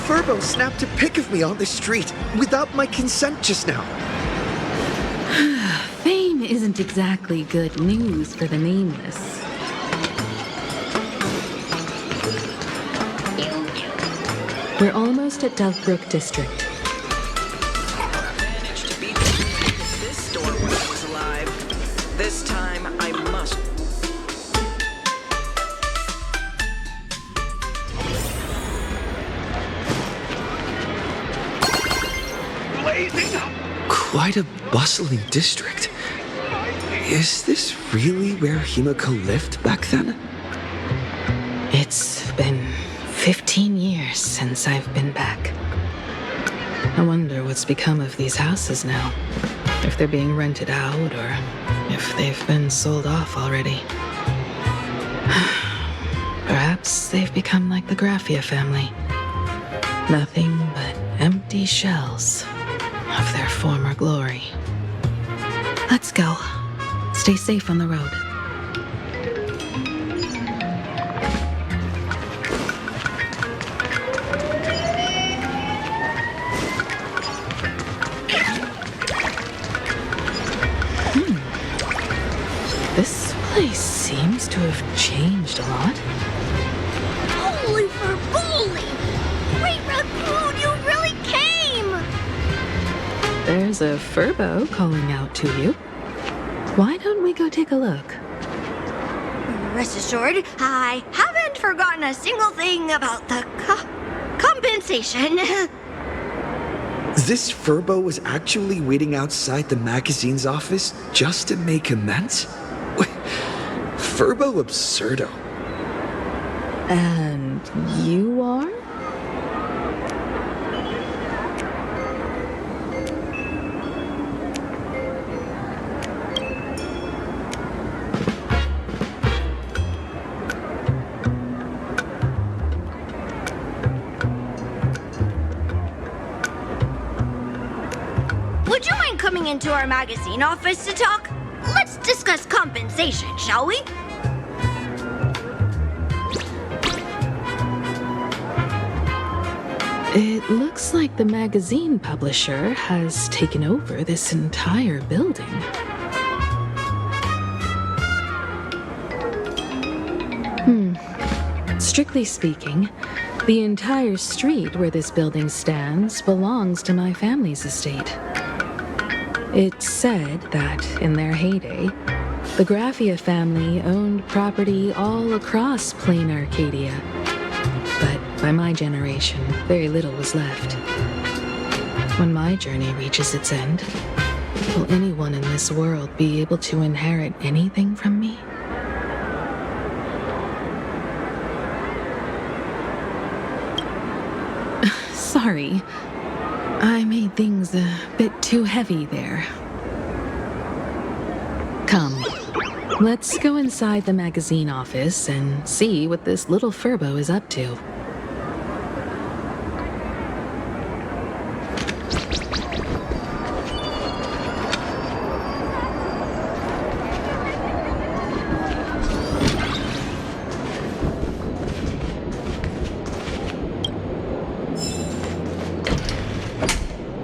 Furbo snapped a pic of me on the street without my consent just now. Fame isn't exactly good news for the nameless. We're almost at Dovebrook District. Managed to beat this store when I was alive. This time I must. Quite a bustling district. Is this really where Himiko lived back then? It's been 15 years since I've been back. I wonder what's become of these houses now. If they're being rented out or if they've been sold off already. Perhaps they've become like the Graphia family. Nothing but empty shells of their former glory. Let's go. Stay safe on the road. This place seems to have changed a lot. Holy for bully! Great Raccoon, you really came! There's a Furbo calling out to you. Why don't we go take a look? Rest assured, I haven't forgotten a single thing about the compensation. This Furbo was actually waiting outside the magazine's office just to make amends? Furbo absurdo. And you are? Would you mind coming into our magazine office to talk? Let's discuss compensation, shall we? It looks like the magazine publisher has taken over this entire building. Strictly speaking, the entire street where this building stands belongs to my family's estate. It's said that, in their heyday, the Graphia family owned property all across plain Arcadia. But by my generation, very little was left. When my journey reaches its end, will anyone in this world be able to inherit anything from me? Sorry, I made things a bit too heavy there. Come, let's go inside the magazine office and see what this little Furbo is up to.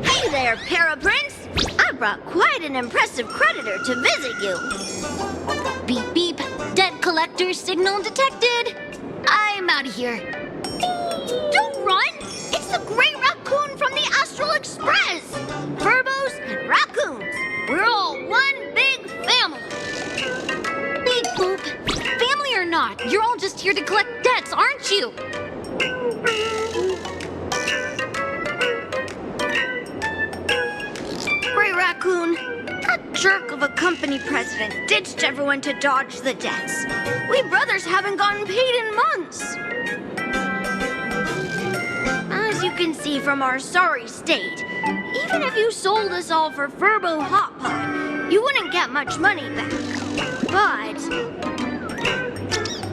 Hey there, Paraprince! I brought quite an impressive creditor to visit you. Beep beep, debt collector signal detected. I'm out of here. Don't run! It's the Great Raccoon from the Astral Express! Furbos and raccoons, we're all one big family. Beep boop. Family or not, you're all just here to collect debts, aren't you? Great Raccoon, that jerk of a company president ditched everyone to dodge the debts. We brothers haven't gotten paid in months. As you can see from our sorry state, even if you sold us all for Furbo Hot Pot, you wouldn't get much money back. But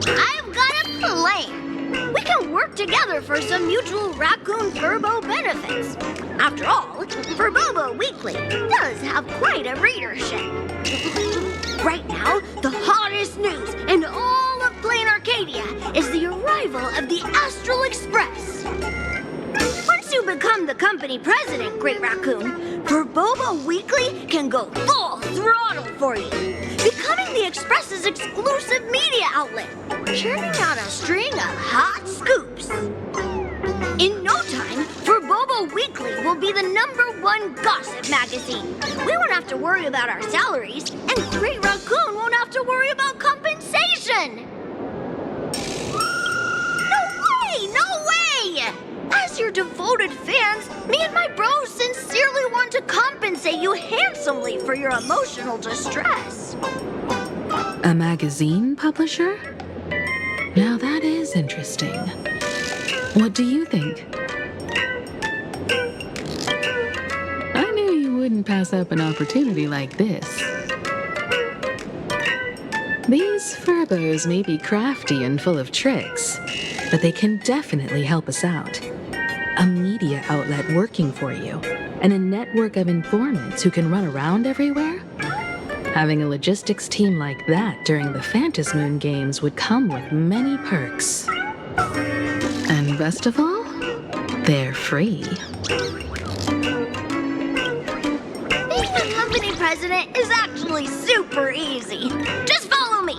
I've got a plan. We can work together for some mutual Raccoon Furbo benefits. After all, Furbobo Weekly does have quite a readership. Right now, the hottest news in all of Plain Arcadia is the arrival of the Astral Express. become the company president, Great Raccoon, Verbobo Weekly can go full throttle for you, becoming the Express's exclusive media outlet, churning out a string of hot scoops. In no time, Verbobo Weekly will be the #1 gossip magazine. We won't have to worry about our salaries, and Great Raccoon won't have to worry about compensation. No way! As your devoted fans, me and my bros sincerely want to compensate you handsomely for your emotional distress. A magazine publisher? Now that is interesting. What do you think? I knew you wouldn't pass up an opportunity like this. These furbos may be crafty and full of tricks, but they can definitely help us out. A media outlet working for you, and a network of informants who can run around everywhere? Having a logistics team like that during the Phantasmoon games would come with many perks. And best of all, they're free. Being the company president is actually super easy. Just follow me.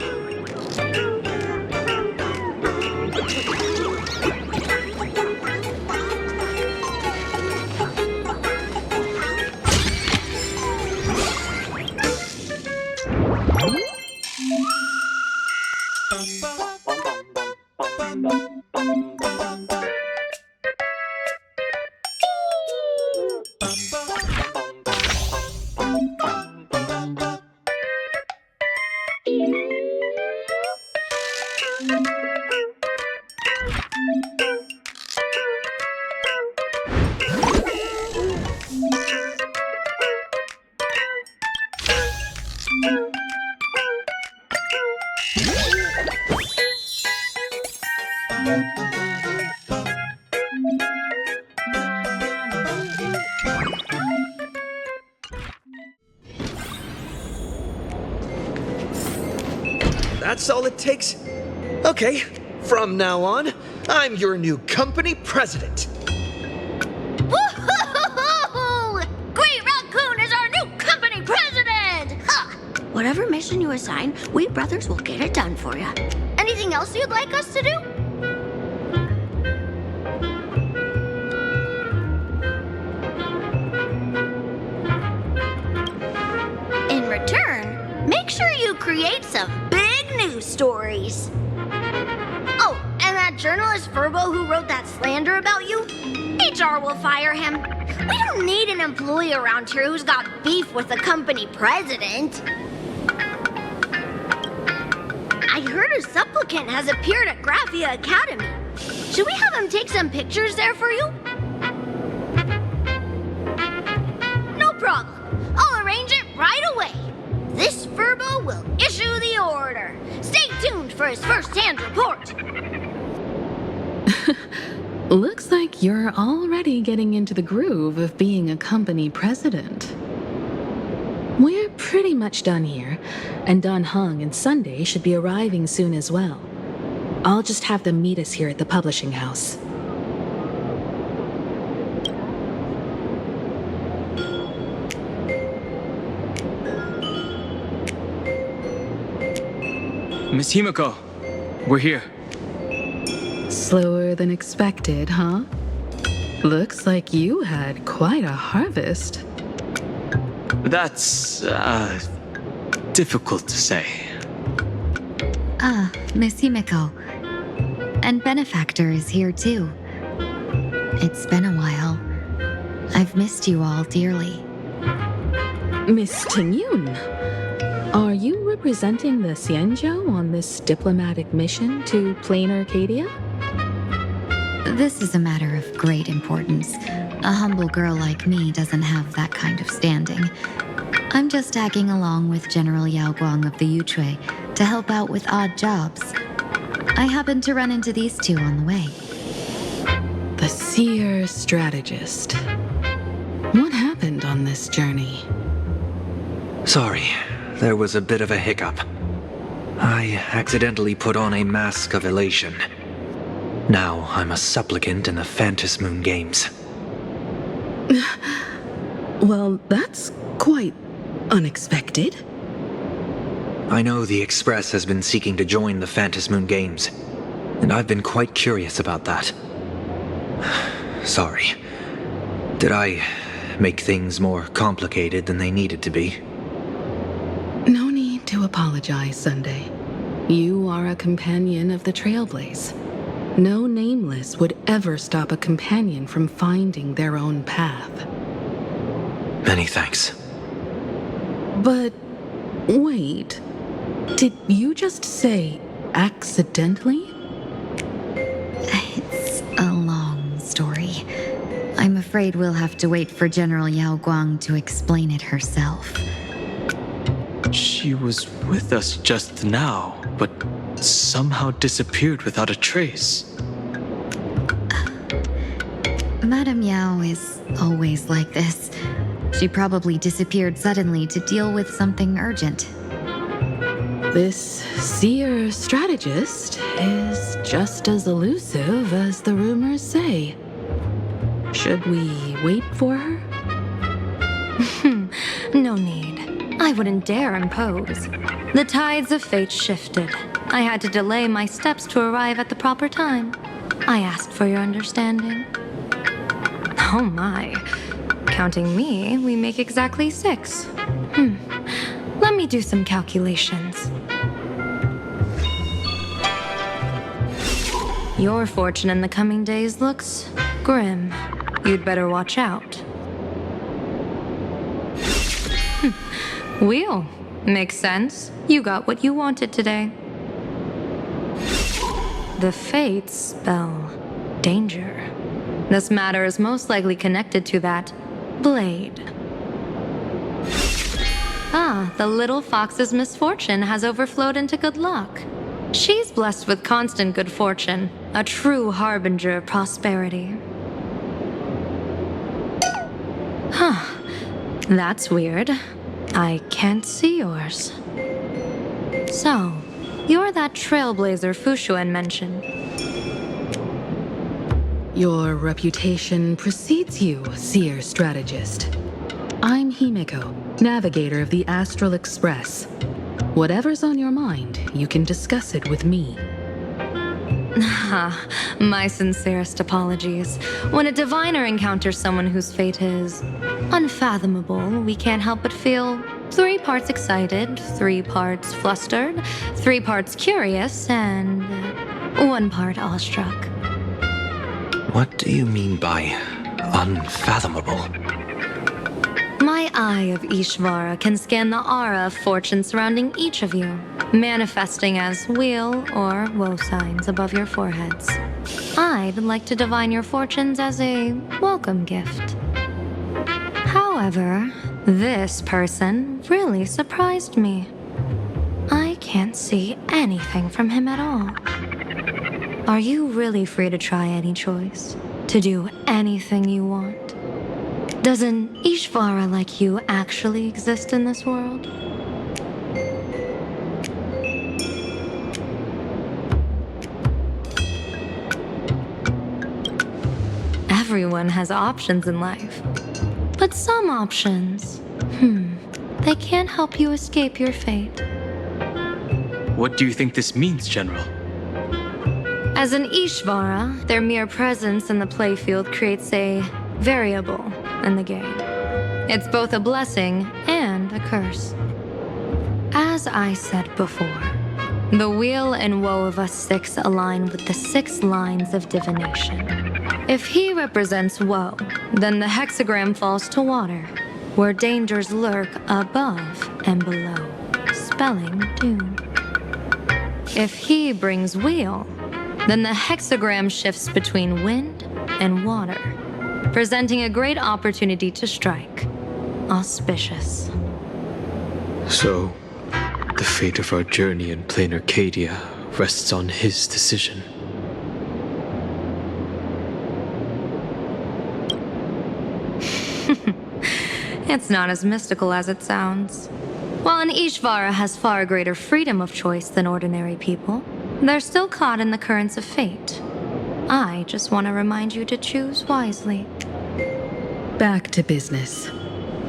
That's all it takes? Okay, from now on, I'm your new company president. Woo-hoo-hoo-hoo! Great Raccoon is our new company president! Ha! Whatever mission you assign, we brothers will get it done for you. Anything else you'd like us to do? In return, make sure you create some big news stories. Oh, and that journalist Verbo who wrote that slander about you? HR will fire him. We don't need an employee around here who's got beef with the company president. I heard a supplicant has appeared at Graphia Academy. Should we have him take some pictures there for you? No problem. I'll arrange it right away. This Verbo will issue the order. Stay tuned for his first-hand report. Looks like you're already getting into the groove of being a company president. We're pretty much done here, and Dan Heng and Sunday should be arriving soon as well. I'll just have them meet us here at the publishing house. Miss Himiko, we're here. Slower than expected, huh? Looks like you had quite a harvest. That's, difficult to say. Miss Himiko. And Benefactor is here too. It's been a while. I've missed you all dearly. Miss Tingyun, are you representing the Xianzhou on this diplomatic mission to Plain Arcadia? This is a matter of great importance. A humble girl like me doesn't have that kind of standing. I'm just tagging along with General Yao Guang of the Yuchui to help out with odd jobs. I happened to run into these two on the way. The seer strategist. What happened on this journey? Sorry, there was a bit of a hiccup. I accidentally put on a mask of elation. Now I'm a supplicant in the Phantasmoon games. Well, that's quite unexpected. I know the Express has been seeking to join the Phantasmoon Games, and I've been quite curious about that. Sorry. Did I make things more complicated than they needed to be? No need to apologize, Sunday. You are a companion of the Trailblaze. No nameless would ever stop a companion from finding their own path. Many thanks. But wait, did you just say accidentally? It's a long story. I'm afraid we'll have to wait for General Yao Guang to explain it herself. She was with us just now, but somehow disappeared without a trace. Madame Yao is always like this. She probably disappeared suddenly to deal with something urgent. This seer strategist is just as elusive as the rumors say. Should we wait for her? No need. I wouldn't dare impose. The tides of fate shifted. I had to delay my steps to arrive at the proper time. I asked for your understanding. Oh my. Counting me, we make exactly 6. Let me do some calculations. Your fortune in the coming days looks grim. You'd better watch out. Wheel. Makes sense. You got what you wanted today. The fates spell danger. This matter is most likely connected to that blade. The little fox's misfortune has overflowed into good luck. She's blessed with constant good fortune, a true harbinger of prosperity. That's weird. I can't see yours. So, you're that trailblazer Fushuan mentioned. Your reputation precedes you, seer strategist. I'm Himeko, navigator of the Astral Express. Whatever's on your mind, you can discuss it with me. My sincerest apologies. When a diviner encounters someone whose fate is unfathomable, we can't help but feel 3 parts excited, 3 parts flustered, 3 parts curious, and 1 part awestruck. What do you mean by unfathomable? My eye of Ishvara can scan the aura of fortune surrounding each of you, manifesting as weal or woe signs above your foreheads. I'd like to divine your fortunes as a welcome gift. However, this person really surprised me. I can't see anything from him at all. Are you really free to try any choice? To do anything you want? Does an Ishvara like you actually exist in this world? Everyone has options in life. But some options, they can't help you escape your fate. What do you think this means, General? As an Ishvara, their mere presence in the playfield creates a variable in the game. It's both a blessing and a curse. As I said before, the weal and woe of us 6 align with the 6 lines of divination. If he represents woe, then the hexagram falls to water, where dangers lurk above and below, spelling doom. If he brings weal, then the hexagram shifts between wind and water, presenting a great opportunity to strike. Auspicious. So, the fate of our journey in plain Arcadia rests on his decision. It's not as mystical as it sounds. While an Ishvara has far greater freedom of choice than ordinary people, they're still caught in the currents of fate. I just want to remind you to choose wisely. Back to business.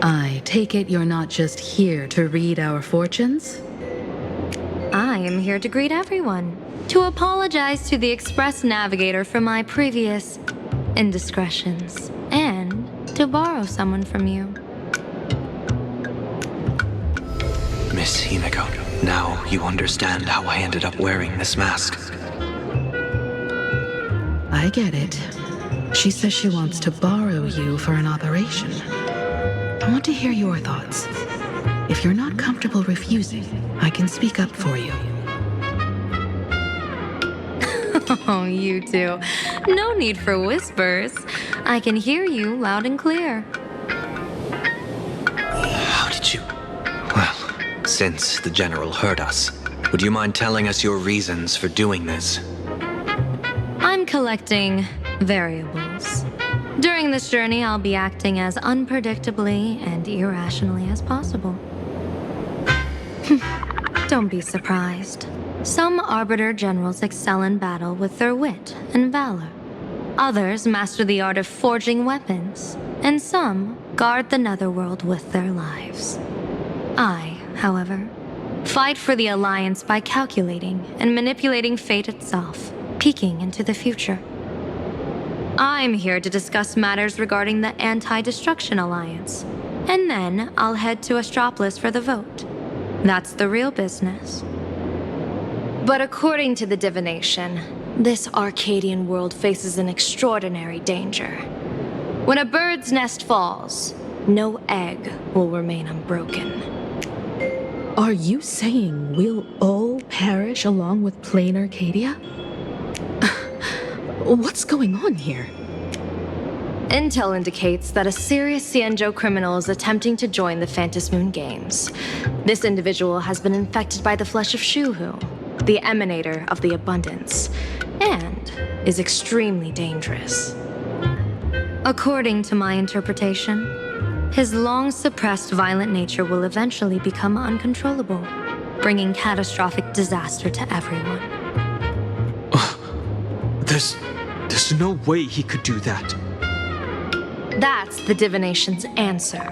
I take it you're not just here to read our fortunes? I am here to greet everyone, to apologize to the Express Navigator for my previous indiscretions, and to borrow someone from you. Miss Himeko, now you understand how I ended up wearing this mask. I get it. She says she wants to borrow you for an operation. I want to hear your thoughts. If you're not comfortable refusing, I can speak up for you. Oh, you two. No need for whispers. I can hear you loud and clear. How did you... Well, since the General heard us, would you mind telling us your reasons for doing this? I'm collecting variables. During this journey, I'll be acting as unpredictably and irrationally as possible. Don't be surprised. Some Arbiter generals excel in battle with their wit and valor. Others master the art of forging weapons, and some guard the netherworld with their lives. I, however, fight for the Alliance by calculating and manipulating fate itself, peeking into the future. I'm here to discuss matters regarding the Anti-Destruction Alliance, and then I'll head to Astropolis for the vote. That's the real business. But according to the divination, this Arcadian world faces an extraordinary danger. When a bird's nest falls, no egg will remain unbroken. Are you saying we'll all perish along with plain Arcadia? What's going on here? Intel indicates that a serious Xianzhou criminal is attempting to join the Phantom Moon Games. This individual has been infected by the flesh of Shuhu, the emanator of the abundance, and is extremely dangerous. According to my interpretation, his long-suppressed violent nature will eventually become uncontrollable, bringing catastrophic disaster to everyone. There's no way he could do that. That's the divination's answer.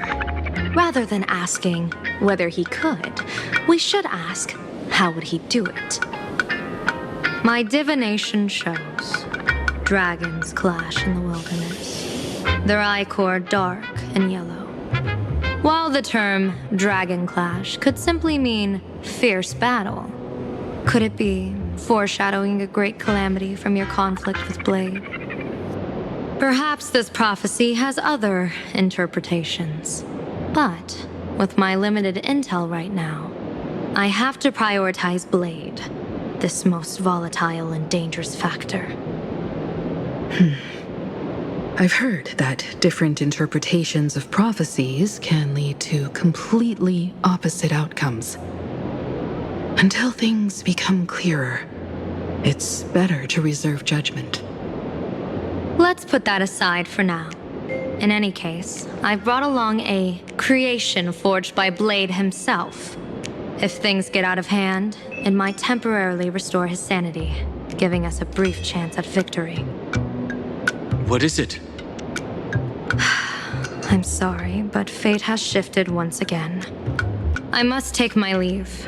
Rather than asking whether he could, we should ask, how would he do it? My divination shows dragons clash in the wilderness, their ichor dark and yellow. While the term dragon clash could simply mean fierce battle, could it be foreshadowing a great calamity from your conflict with Blade? Perhaps this prophecy has other interpretations, but with my limited intel right now, I have to prioritize Blade, this most volatile and dangerous factor. I've heard that different interpretations of prophecies can lead to completely opposite outcomes. Until things become clearer, it's better to reserve judgment. Let's put that aside for now. In any case, I've brought along a creation forged by Blade himself. If things get out of hand, it might temporarily restore his sanity, giving us a brief chance at victory. What is it? I'm sorry, but fate has shifted once again. I must take my leave.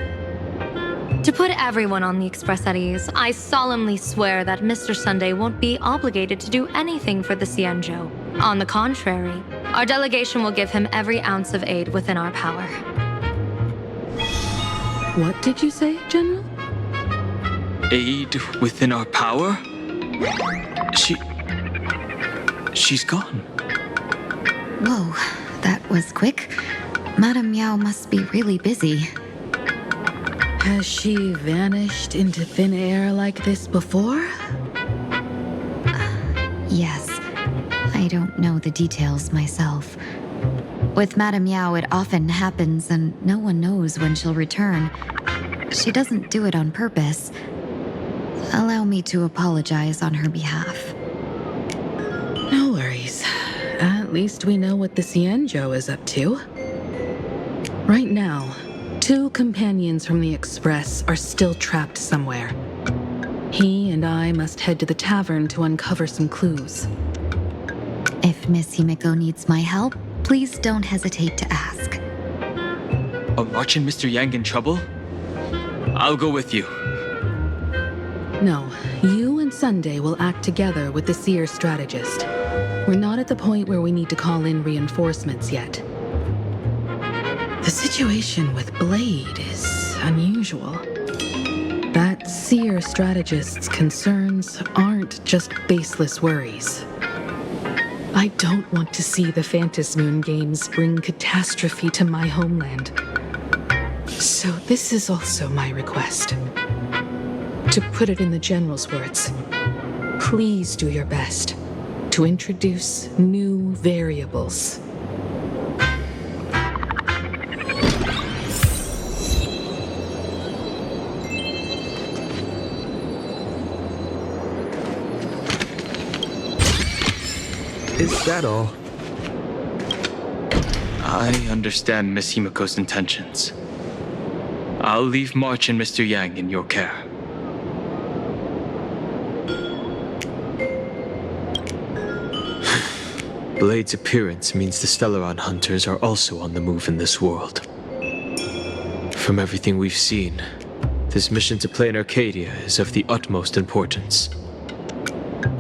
To put everyone on the Express at ease, I solemnly swear that Mr. Sunday won't be obligated to do anything for the Xianzhou. On the contrary, our delegation will give him every ounce of aid within our power. What did you say, General? Aid within our power? She's gone. Whoa, that was quick. Madame Yao must be really busy. Has she vanished into thin air like this before? Yes. I don't know the details myself. With Madame Yao, it often happens and no one knows when she'll return. She doesn't do it on purpose. Allow me to apologize on her behalf. No worries. At least we know what the Xianzhou is up to. Right now, 2 companions from the Express are still trapped somewhere. He and I must head to the tavern to uncover some clues. If Miss Himeko needs my help, please don't hesitate to ask. Are March and Mr. Yang in trouble? I'll go with you. No, you and Sunday will act together with the seer strategist. We're not at the point where we need to call in reinforcements yet. The situation with Blade is unusual. That seer strategist's concerns aren't just baseless worries. I don't want to see the Phantasmoon Games bring catastrophe to my homeland. So this is also my request. To put it in the General's words, please do your best to introduce new variables. Is that all? I understand Miss Himeko's intentions. I'll leave March and Mr. Yang in your care. Blade's appearance means the Stellaron hunters are also on the move in this world. From everything we've seen, this mission to play in Arcadia is of the utmost importance.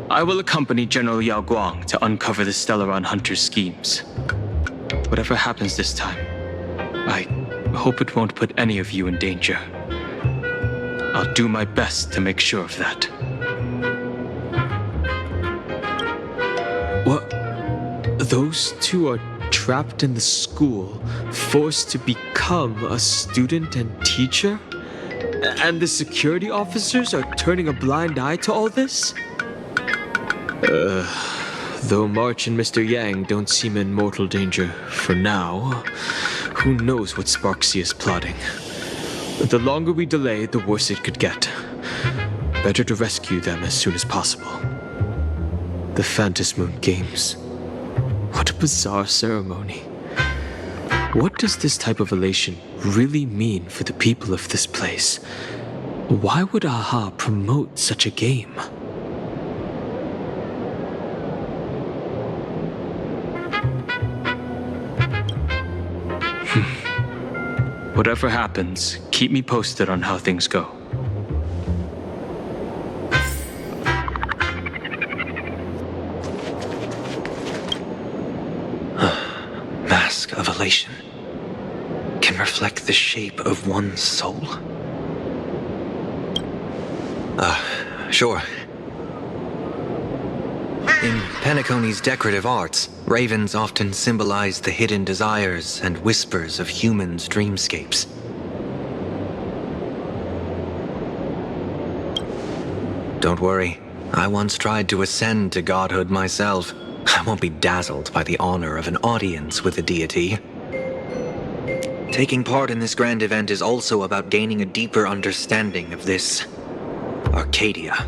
I will accompany General Yao Guang to uncover the Stellaron hunters' schemes. Whatever happens this time, I hope it won't put any of you in danger. I'll do my best to make sure of that. What? Those two are trapped in the school, forced to become a student and teacher? And the security officers are turning a blind eye to all this? Though March and Mr. Yang don't seem in mortal danger for now, who knows what Sparksea is plotting. The longer we delay, the worse it could get. Better to rescue them as soon as possible. The Phantasmoon Games. What a bizarre ceremony. What does this type of elation really mean for the people of this place? Why would AHA promote such a game? Whatever happens, keep me posted on how things go. Mask of elation can reflect the shape of one's soul. Sure. In Penacony's decorative arts, ravens often symbolize the hidden desires and whispers of humans' dreamscapes. Don't worry, I once tried to ascend to godhood myself. I won't be dazzled by the honor of an audience with a deity. Taking part in this grand event is also about gaining a deeper understanding of this Arcadia.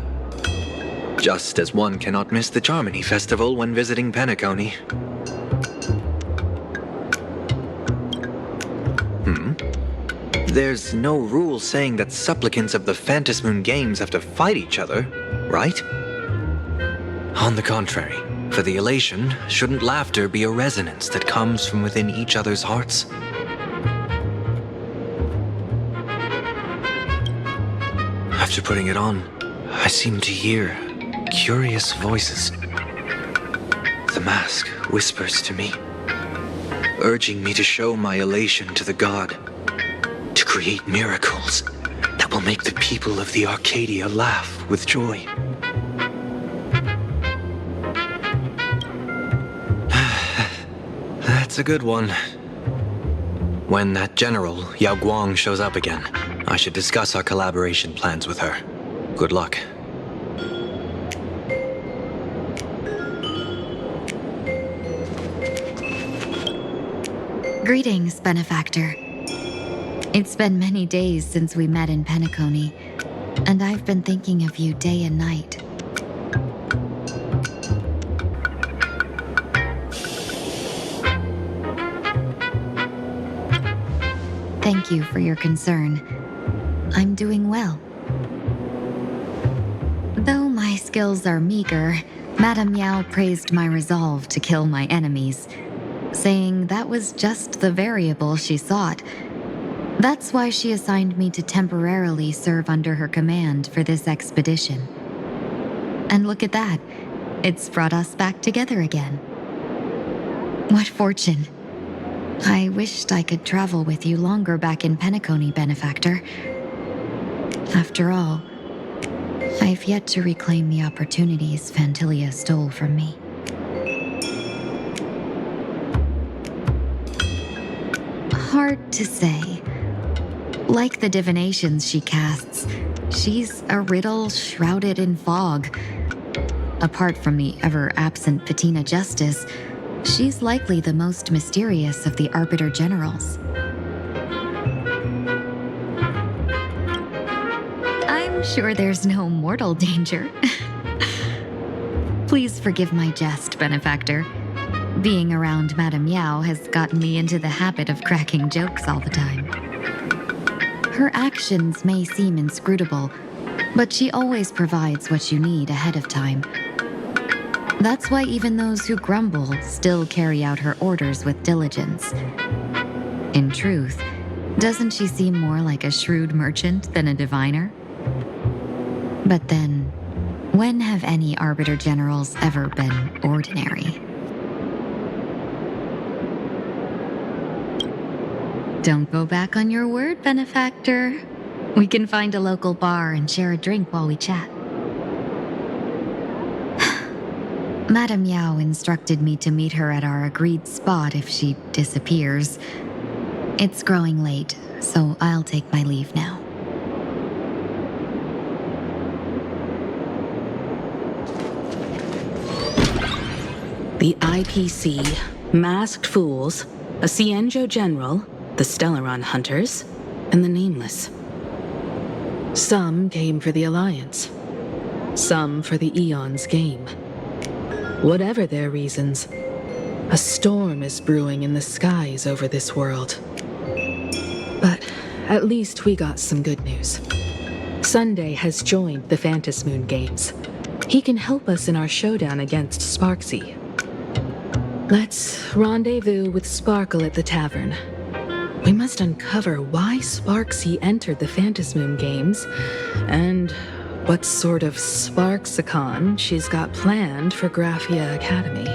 Just as one cannot miss the Charmony Festival when visiting Penacony. There's no rule saying that supplicants of the Phantasmoon Games have to fight each other, right? On the contrary, for the elation, shouldn't laughter be a resonance that comes from within each other's hearts? After putting it on, I seem to hear curious voices. The mask whispers to me, urging me to show my elation to the god, to create miracles that will make the people of the Arcadia laugh with joy. That's a good one. When that general, Yao Guang, shows up again, I should discuss our collaboration plans with her. Good luck. Greetings, Benefactor. It's been many days since we met in Penacony, and I've been thinking of you day and night. Thank you for your concern. I'm doing well. Though my skills are meager, Madame Yao praised my resolve to kill my enemies, saying that was just the variable she sought. That's why she assigned me to temporarily serve under her command for this expedition. And look at that. It's brought us back together again. What fortune. I wished I could travel with you longer back in Penacony, Benefactor. After all, I've yet to reclaim the opportunities Fantilia stole from me. Hard to say. Like the divinations she casts, she's a riddle shrouded in fog. Apart from the ever-absent Patina Justice, she's likely the most mysterious of the Arbiter Generals. I'm sure there's no mortal danger. Please forgive my jest, Benefactor. Being around Madame Yao has gotten me into the habit of cracking jokes all the time. Her actions may seem inscrutable, but she always provides what you need ahead of time. That's why even those who grumble still carry out her orders with diligence. In truth, doesn't she seem more like a shrewd merchant than a diviner? But then, when have any Arbiter Generals ever been ordinary? Don't go back on your word, Benefactor. We can find a local bar and share a drink while we chat. Madame Yao instructed me to meet her at our agreed spot if she disappears. It's growing late, so I'll take my leave now. The IPC, Masked Fools, a Cienjo General, the Stellaron Hunters, and the Nameless. Some came for the Alliance. Some for the Eon's game. Whatever their reasons, a storm is brewing in the skies over this world. But at least we got some good news. Sunday has joined the Phantasmoon Games. He can help us in our showdown against Sparksy. Let's rendezvous with Sparkle at the tavern. We must uncover why Sparksy entered the Phantasmoon Games, and what sort of Sparksicon she's got planned for Graphia Academy.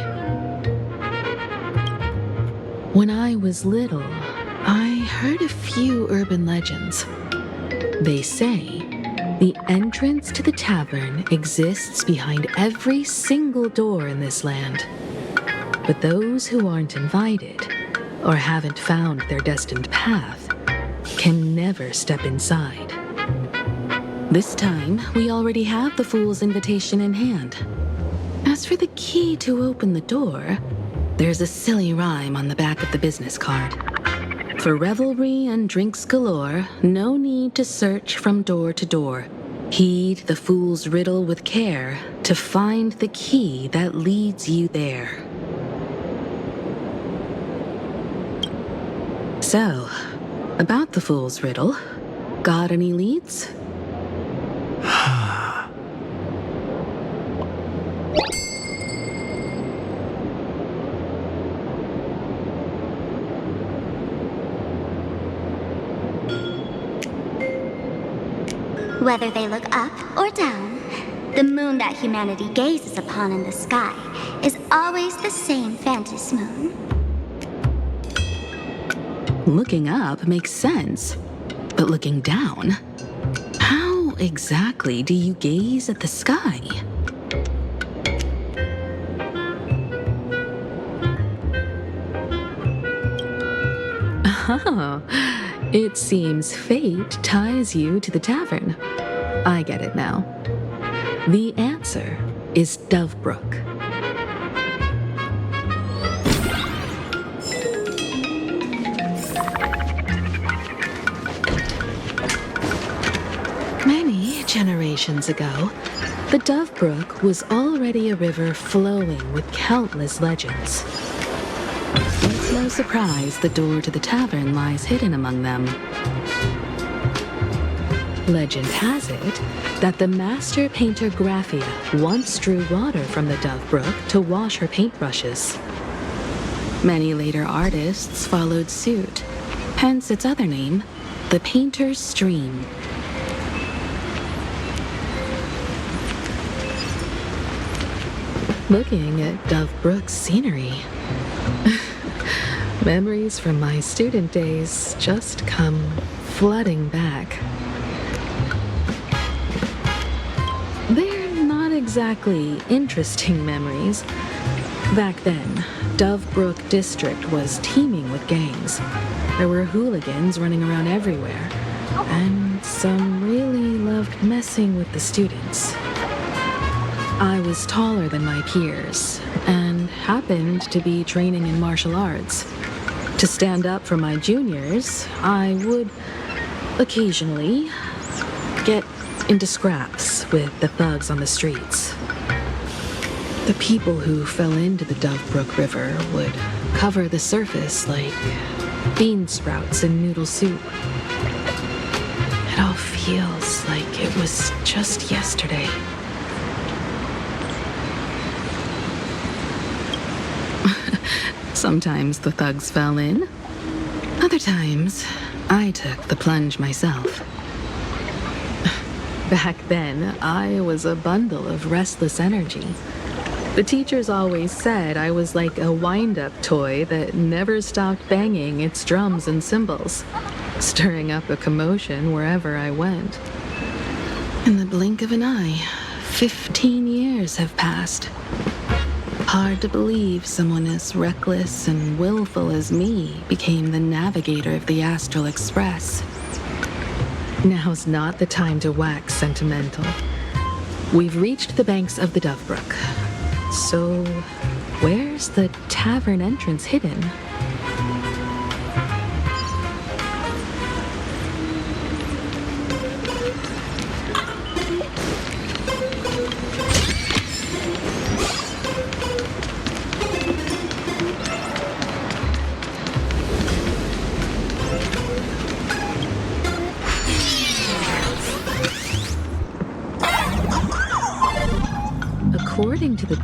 When I was little, I heard a few urban legends. They say the entrance to the tavern exists behind every single door in this land. But those who aren't invited, or haven't found their destined path, can never step inside. This time, we already have the Fool's invitation in hand. As for the key to open the door, there's a silly rhyme on the back of the business card. For revelry and drinks galore, no need to search from door to door. Heed the Fool's riddle with care to find the key that leads you there. So, about the Fool's riddle, got any leads? Whether they look up or down, the moon that humanity gazes upon in the sky is always the same Phantasmoon. Looking up makes sense, but looking down? How exactly do you gaze at the sky? Oh, it seems fate ties you to the tavern. I get it now. The answer is Dovebrook. Many generations ago, the Dovebrook was already a river flowing with countless legends. It's no surprise the door to the tavern lies hidden among them. Legend has it that the master painter Graphia once drew water from the Dove Brook to wash her paintbrushes. Many later artists followed suit, hence its other name, the Painter's Stream. Looking at Dove Brook's scenery, memories from my student days just come flooding back. They're not exactly interesting memories. Back then, Dove Brook District was teeming with gangs. There were hooligans running around everywhere, and some really loved messing with the students. I was taller than my peers, and happened to be training in martial arts. To stand up for my juniors, I would occasionally get into scraps with the thugs on the streets. The people who fell into the Dove Brook River would cover the surface like bean sprouts in noodle soup. It all feels like it was just yesterday. Sometimes the thugs fell in. Other times, I took the plunge myself. Back then, I was a bundle of restless energy. The teachers always said I was like a wind-up toy that never stopped banging its drums and cymbals, stirring up a commotion wherever I went. In the blink of an eye, 15 years have passed. Hard to believe someone as reckless and willful as me became the navigator of the Astral Express. Now's not the time to wax sentimental. We've reached the banks of the Dove Brook. So, where's the tavern entrance hidden? According to the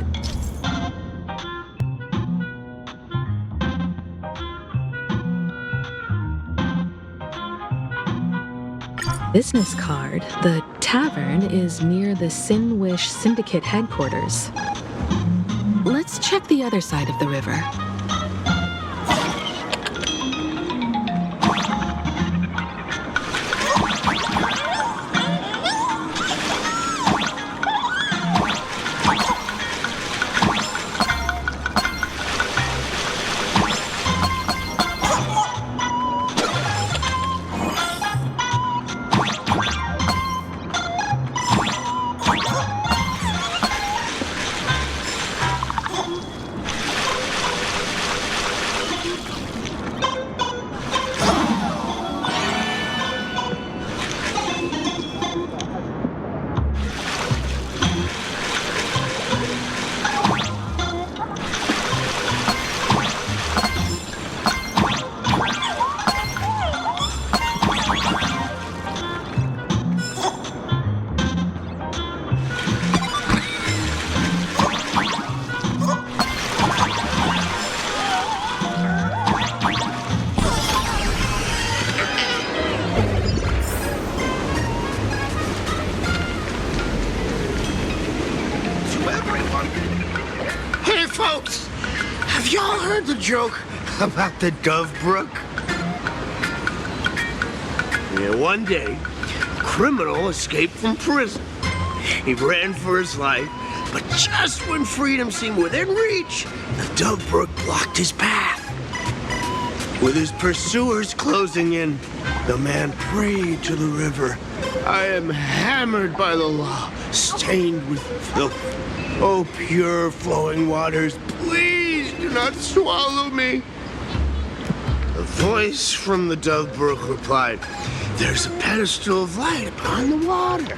business card, the tavern is near the Sinwish Syndicate headquarters. Let's check the other side of the river. Have y'all heard the joke about the Dove Brook? Yeah, one day, a criminal escaped from prison. He ran for his life, but just when freedom seemed within reach, the Dove Brook blocked his path. With his pursuers closing in, the man prayed to the river. I am hammered by the law, stained with filth. Oh, pure flowing waters, please do not swallow me. A voice from the Dove Brook replied, there's a pedestal of light upon the water.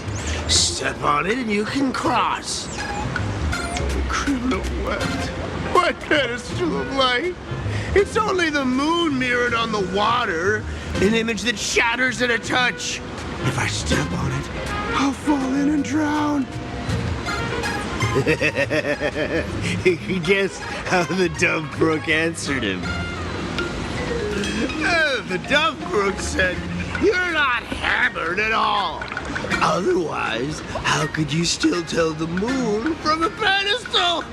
Step on it and you can cross. The criminal wept. What pedestal of light? It's only the moon mirrored on the water, an image that shatters at a touch. If I step on it, I'll fall in and drown. Guess how the Dove Brook answered him. The Dove Brook said, "You're not hammered at all. Otherwise, how could you still tell the moon from a pedestal?"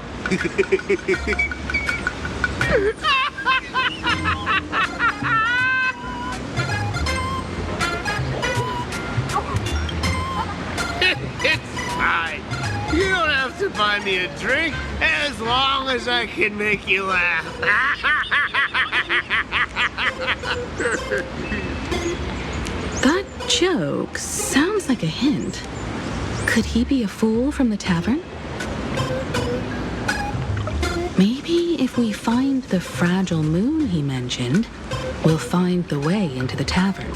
It's fine. You don't have to buy me a drink as long as I can make you laugh. That joke sounds like a hint. Could he be a fool from the tavern? Maybe if we find the fragile moon he mentioned, we'll find the way into the tavern.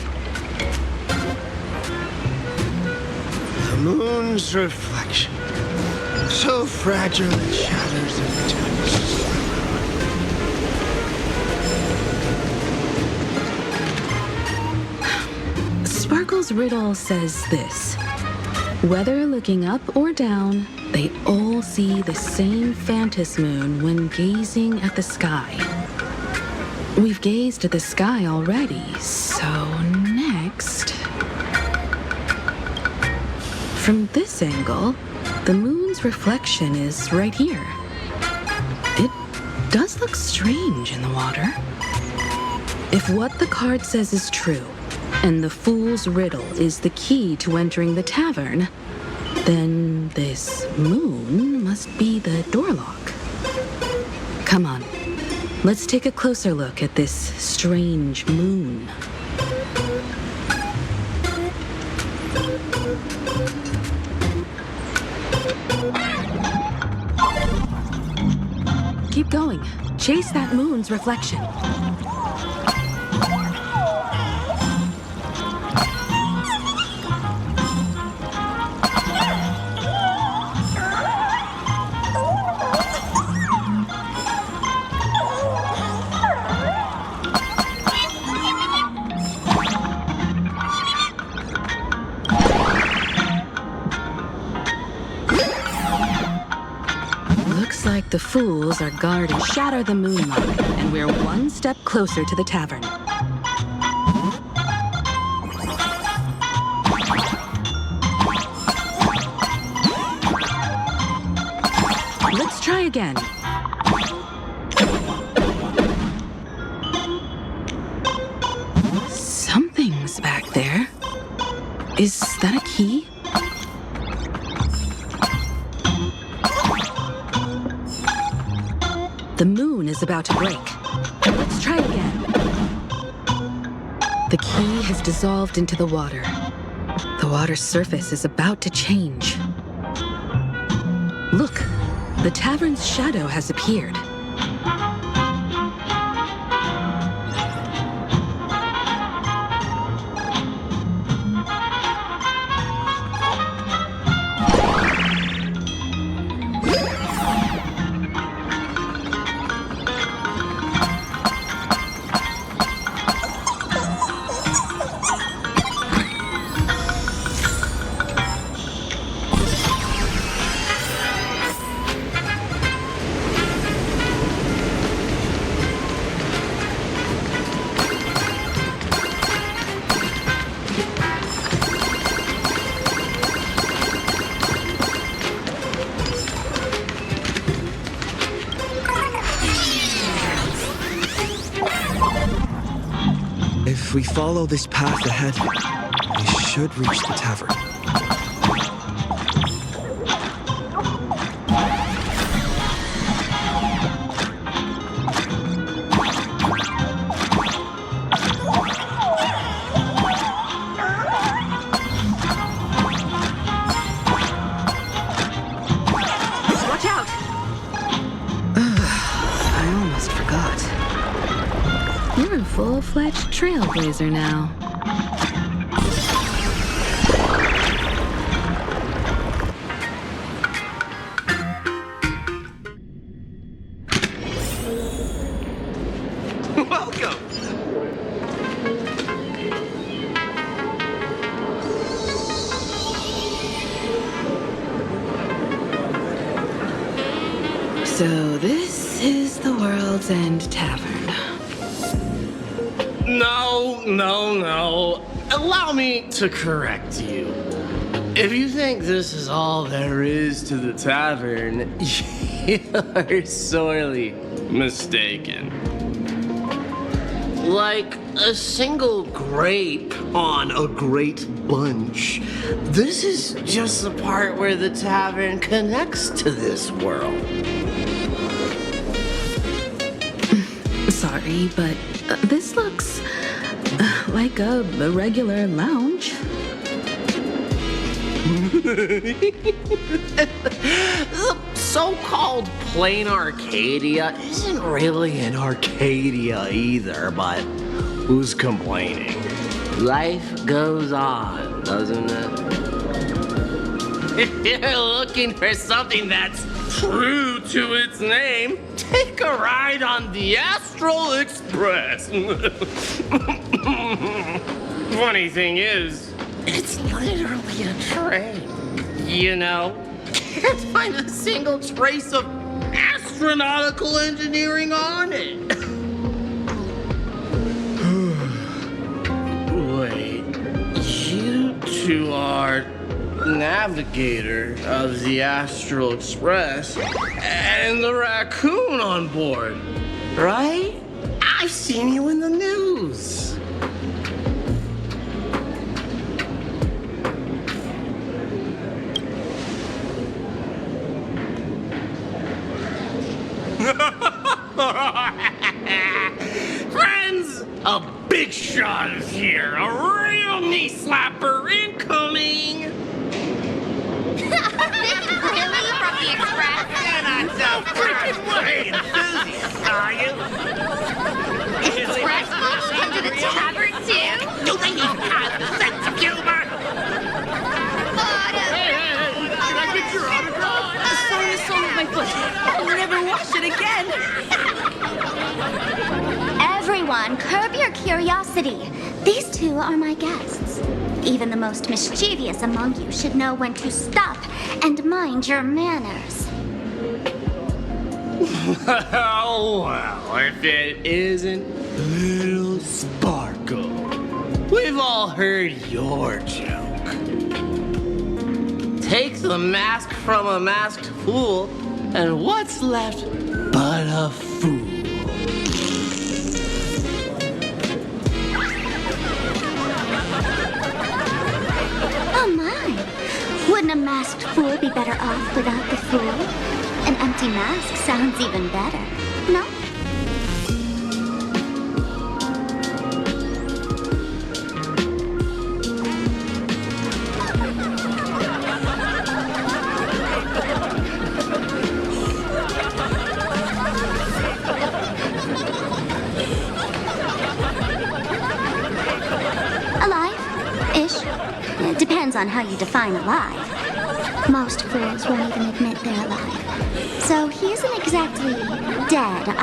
The moon's reflection. So fragile it shatters every time it's Sparkle's riddle says this. Whether looking up or down, they all see the same phantom moon when gazing at the sky. We've gazed at the sky already, so next... From this angle, the moon's reflection is right here. It does look strange in the water. If what the card says is true, and the fool's riddle is the key to entering the tavern, then this moon must be the door lock. Come on, let's take a closer look at this strange moon. Keep going. Chase that moon's reflection. Looks like the fools are guarding Shatter the Moonlight, and we're one step closer to the tavern. Let's try again. Something's back there. Is that a key? The moon is about to break. Let's try again. The key has dissolved into the water. The water's surface is about to change. Look, the tavern's shadow has appeared. If we follow this path ahead, we should reach the tavern. Watch out! I almost forgot. You're a full-fledged trailblazer now. Welcome! So this is the World's End Tavern. No. Allow me to correct you. If you think this is all there is to the tavern, you're sorely mistaken. Like a single grape on a great bunch, this is just the part where the tavern connects to this world. Sorry, but this looks like a regular lounge. The so-called plain Arcadia isn't really an Arcadia either, but who's complaining? Life goes on, doesn't it? If you're looking for something that's true to its name, take a ride on the Astral Express. Funny thing is, it's literally a train. You know, can't find a single trace of astronautical engineering on it. Wait, you two are navigator of the Astral Express and the raccoon on board, right? I've seen you in the news. Friends, a big shot is here. A real knee slapper incoming. Really? From the Express? You're not so freaking way enthusiast, are you? Express folks come to the tavern too? Do they even have the sense of humor? Can I get your autograph? Sign the sole of my foot. I'll never wash it again. Everyone, curb your curiosity. These two are my guests. Even the most mischievous among you should know when to stop and mind your manners. Well, if it isn't Little Sparkle. We've all heard your joke. Take the mask from a masked fool, and what's left but a fool? Oh my! Wouldn't a masked fool be better off without the fool? An empty mask sounds even better, no? Alive-ish. It depends on how you define alive. Most fools won't even admit they're alive. So he isn't exactly dead either.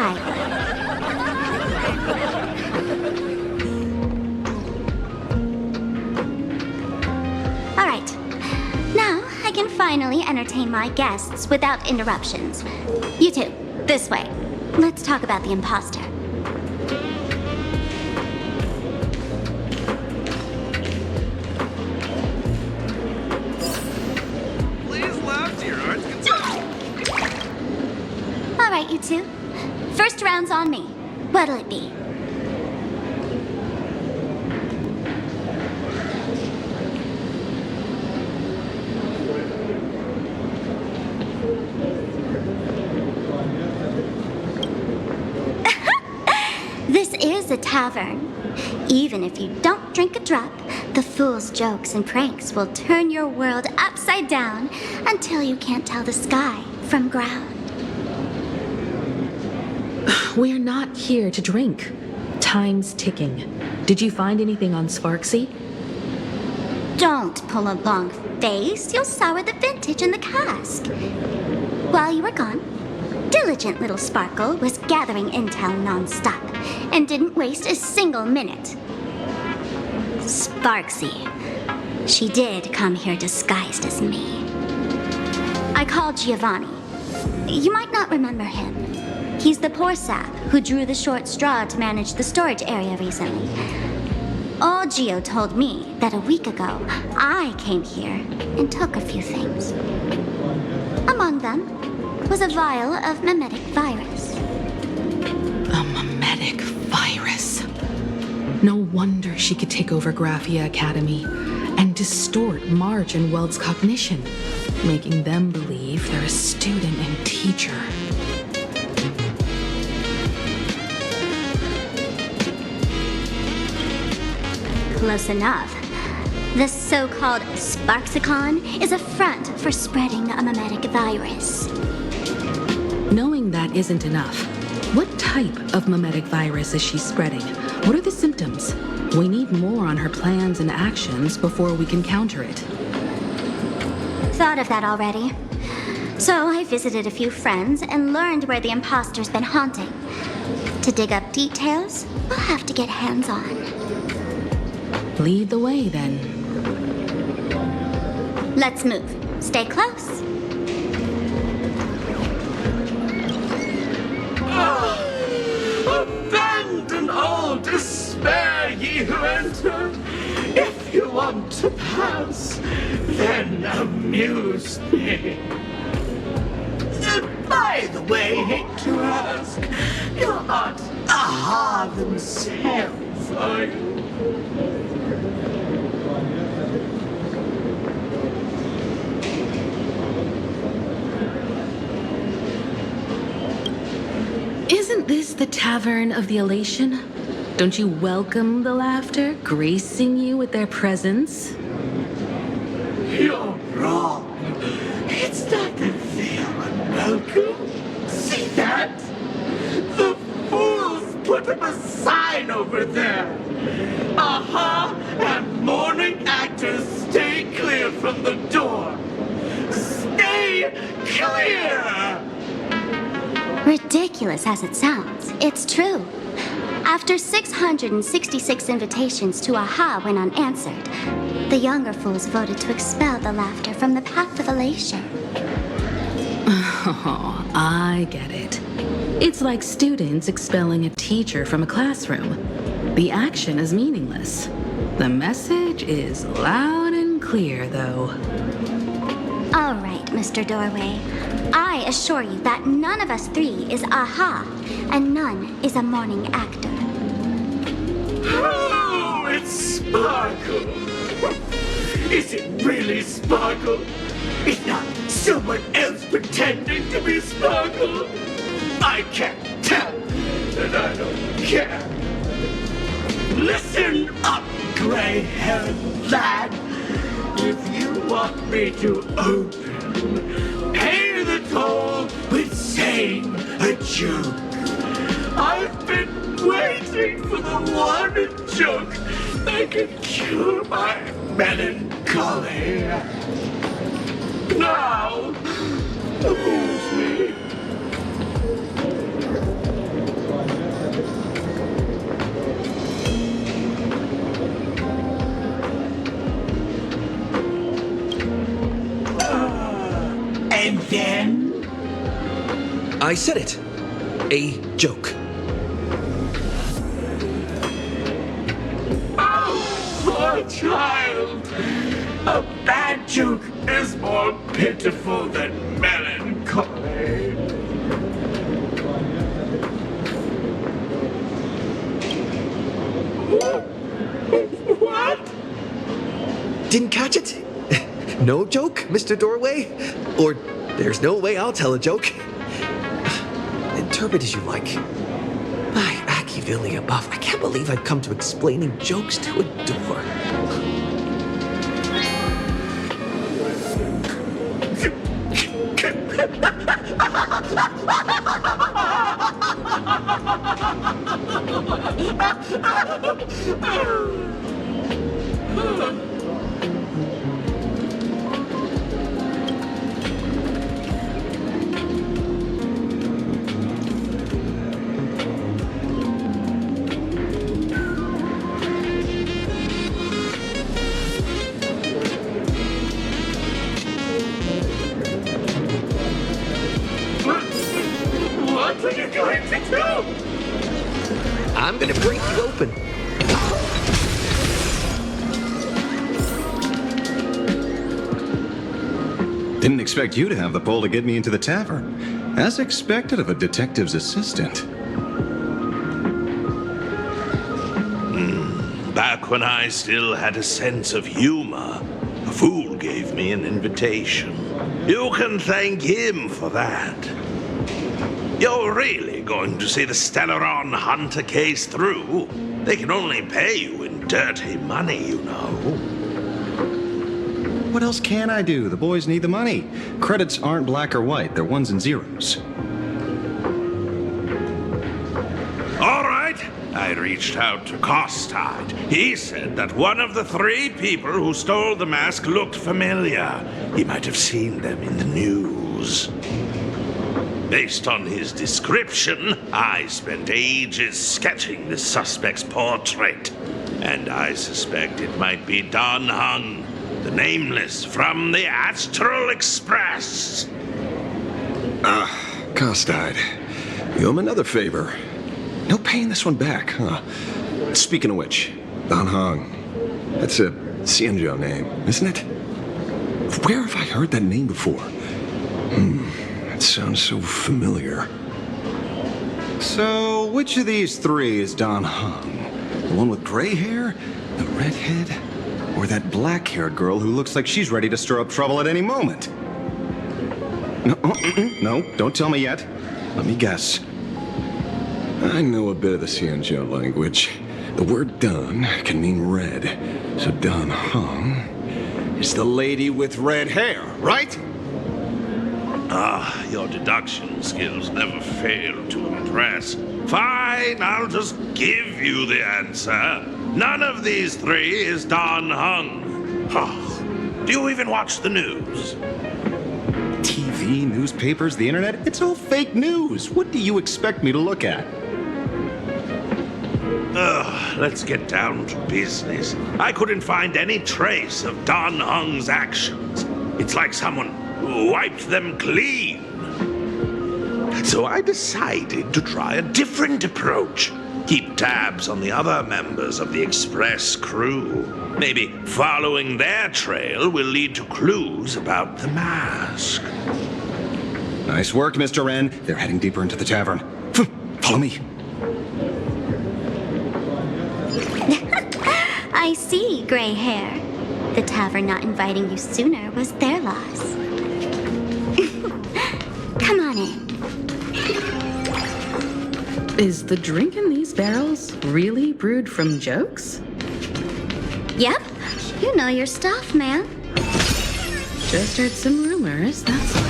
All right. Now I can finally entertain my guests without interruptions. You two, this way. Let's talk about the imposter. All right, you two. First round's on me. What'll it be? This is a tavern. Even if you don't drink a drop, the fool's jokes and pranks will turn your world upside down until you can't tell the sky from ground. We're not here to drink. Time's ticking. Did you find anything on Sparksy? Don't pull a long face. You'll sour the vintage in the cask. While you were gone, diligent little Sparkle was gathering intel nonstop and didn't waste a single minute. Sparksy. She did come here disguised as me. I called Giovanni. You might not remember him. He's the poor sap who drew the short straw to manage the storage area recently. Old Geo told me that a week ago, I came here and took a few things. Among them was a vial of mimetic virus. A mimetic virus. No wonder she could take over Graphia Academy and distort March and Weld's cognition, making them believe they're a student and teacher. Close enough. This so-called Sparksicon is a front for spreading a mimetic virus. Knowing that isn't enough, what type of mimetic virus is she spreading? What are the symptoms? We need more on her plans and actions before we can counter it. Thought of that already. So I visited a few friends and learned where the imposter's been haunting. To dig up details, we'll have to get hands-on. Lead the way, then. Let's move. Stay close. Abandon all despair, ye who enter. If you want to pass, then amuse me. By the way, hate to ask, you're not Aha themselves, are you? Isn't this the Tavern of the Elation? Don't you welcome the laughter, gracing you with their presence? You're wrong. It's not that they are unwelcome. See that? The fools put up a sign over there. Aha and morning actors stay clear from the door. Stay clear! Ridiculous as it sounds, it's true. After 666 invitations to Aha went unanswered, the younger fools voted to expel the laughter from the path of elation. Oh, I get it. It's like students expelling a teacher from a classroom. The action is meaningless. The message is loud and clear, though. All right, Mr. Doorway. I assure you that none of us three is Aha, and none is a morning actor. Oh, it's Sparkle. Is it really Sparkle? It's not someone else pretending to be Sparkle. I can't tell, and I don't care. Listen up, gray-haired lad. If you want me to open, pay the toll with saying a joke. I've been waiting for the one joke that can cure my melancholy. Now, amuse me. And then? I said it. A joke. Oh, poor child. A bad joke is more pitiful than melancholy. What? Didn't catch it? No joke, Mr. Doorway? Or there's no way I'll tell a joke? Interpret as you like. By Achivili above, I can't believe I've come to explaining jokes to a door. What are you going to do? I'm gonna break you open. Didn't expect you to have the pull to get me into the tavern. As expected of a detective's assistant. Back when I still had a sense of humor, a fool gave me an invitation. You can thank him for that. You're really going to see the Stellaron Hunter case through? They can only pay you in dirty money, you know. What else can I do? The boys need the money. Credits aren't black or white, they're ones and zeros. All right. I reached out to Costide. He said that one of the 3 people who stole the mask looked familiar. He might have seen them in the news. Based on his description, I spent ages sketching the suspect's portrait. And I suspect it might be Don Hung, the Nameless from the Astral Express. Costide, you owe him another favor. No paying this one back, huh? Speaking of which, Don Hong. That's a Xianzhou name, isn't it? Where have I heard that name before? That sounds so familiar. So, which of these 3 is Don Hong? The one with gray hair? The redhead? Or that black-haired girl who looks like she's ready to stir up trouble at any moment? No, don't tell me yet. Let me guess. I know a bit of the Xianzhou language. The word Don can mean red. So Don Hong is the lady with red hair, right? Your deduction skills never fail to impress. Fine, I'll just give you the answer. None of these 3 is Don Hung. Do you even watch the news? TV, newspapers, the internet, it's all fake news. What do you expect me to look at? Let's get down to business. I couldn't find any trace of Don Hung's actions. It's like someone wiped them clean. So I decided to try a different approach. Keep tabs on the other members of the Express crew. Maybe following their trail will lead to clues about the mask. Nice work, Mr. Wren. They're heading deeper into the tavern. Follow me. I see, gray hair. The tavern not inviting you sooner was their loss. Come on in. Is the drink in these barrels really brewed from jokes? Yep, you know your stuff, man. Just heard some rumors, that's all.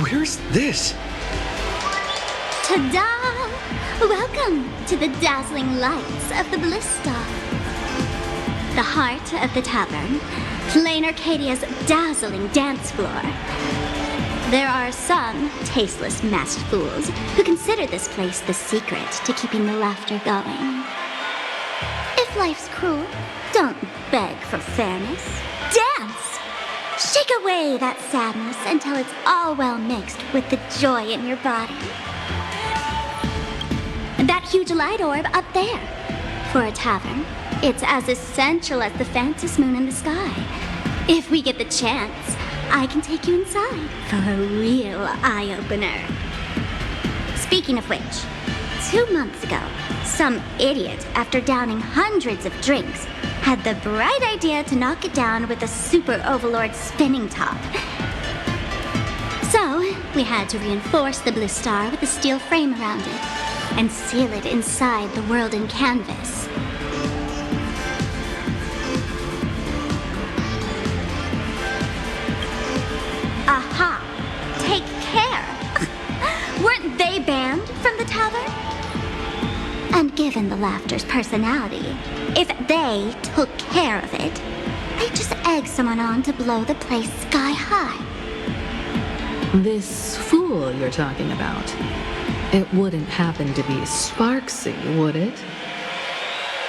Where's this? Ta-da! Welcome to the dazzling lights of the Bliss Star. The heart of the tavern, Plain Arcadia's dazzling dance floor. There are some tasteless masked fools who consider this place the secret to keeping the laughter going. If life's cruel, don't beg for fairness. Dance! Shake away that sadness until it's all well mixed with the joy in your body. That huge light orb up there. For a tavern, it's as essential as the faintest moon in the sky. If we get the chance, I can take you inside for a real eye-opener. Speaking of which, 2 months ago, some idiot, after downing hundreds of drinks, had the bright idea to knock it down with a super overlord spinning top. So, we had to reinforce the Bliss Star with a steel frame around it and seal it inside the world in canvas. Aha! Take care! Weren't they banned from the tavern? And given the laughter's personality, if they took care of it, they'd just egg someone on to blow the place sky high. This fool you're talking about, it wouldn't happen to be Sparksy, would it?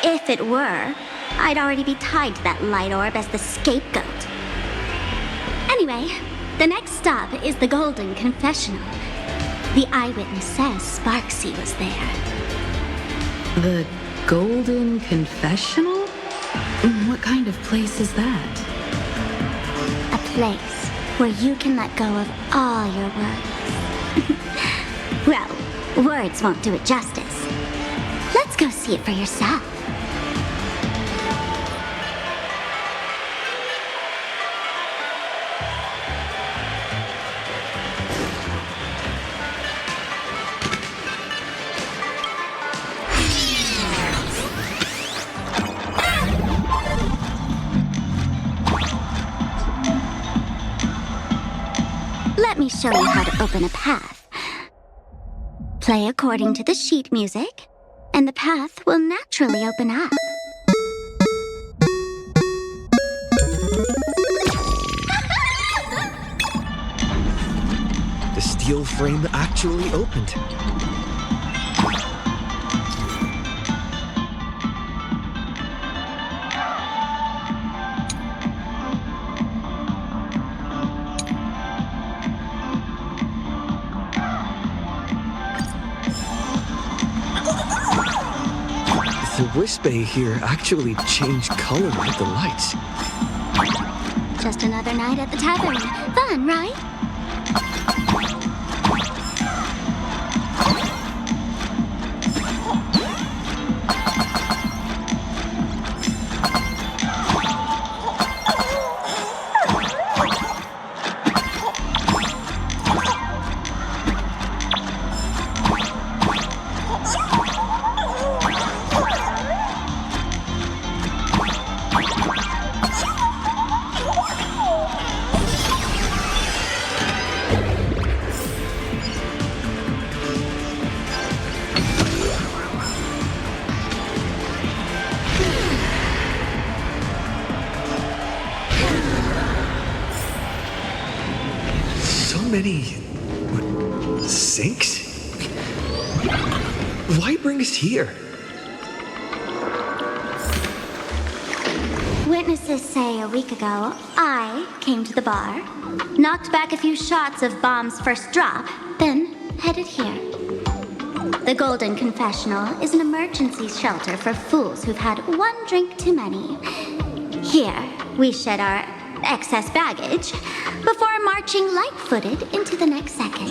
If it were, I'd already be tied to that light orb as the scapegoat. Anyway, The next stop is the Golden Confessional. The eyewitness says Sparksy was there. The Golden Confessional? What kind of place is that? A place where you can let go of all your worries. Well, words won't do it justice. Let's go see it for yourself. Let me show you how to open a path. Play according to the sheet music, and the path will naturally open up. The steel frame actually opened. The Wisp-Bay here actually changed color with the lights. Just another night at the tavern. Fun, right? Many sinks? Why bring us here? Witnesses say a week ago, I came to the bar, knocked back a few shots of Bomb's first drop, then headed here. The Golden Confessional is an emergency shelter for fools who've had one drink too many. Here, we shed our excess baggage before marching light-footed into the next second.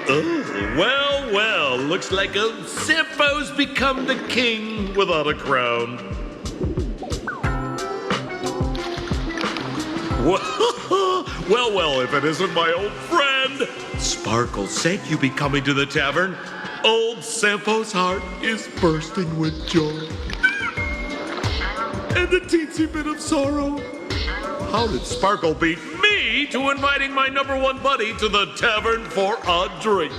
Oh, well, looks like old Sampo's become the king without a crown. Well, if it isn't my old friend. Sparkle said you'd be coming to the tavern. Old Sampo's heart is bursting with joy. And a teensy bit of sorrow. How did Sparkle beat me to inviting my number one buddy to the tavern for a drink?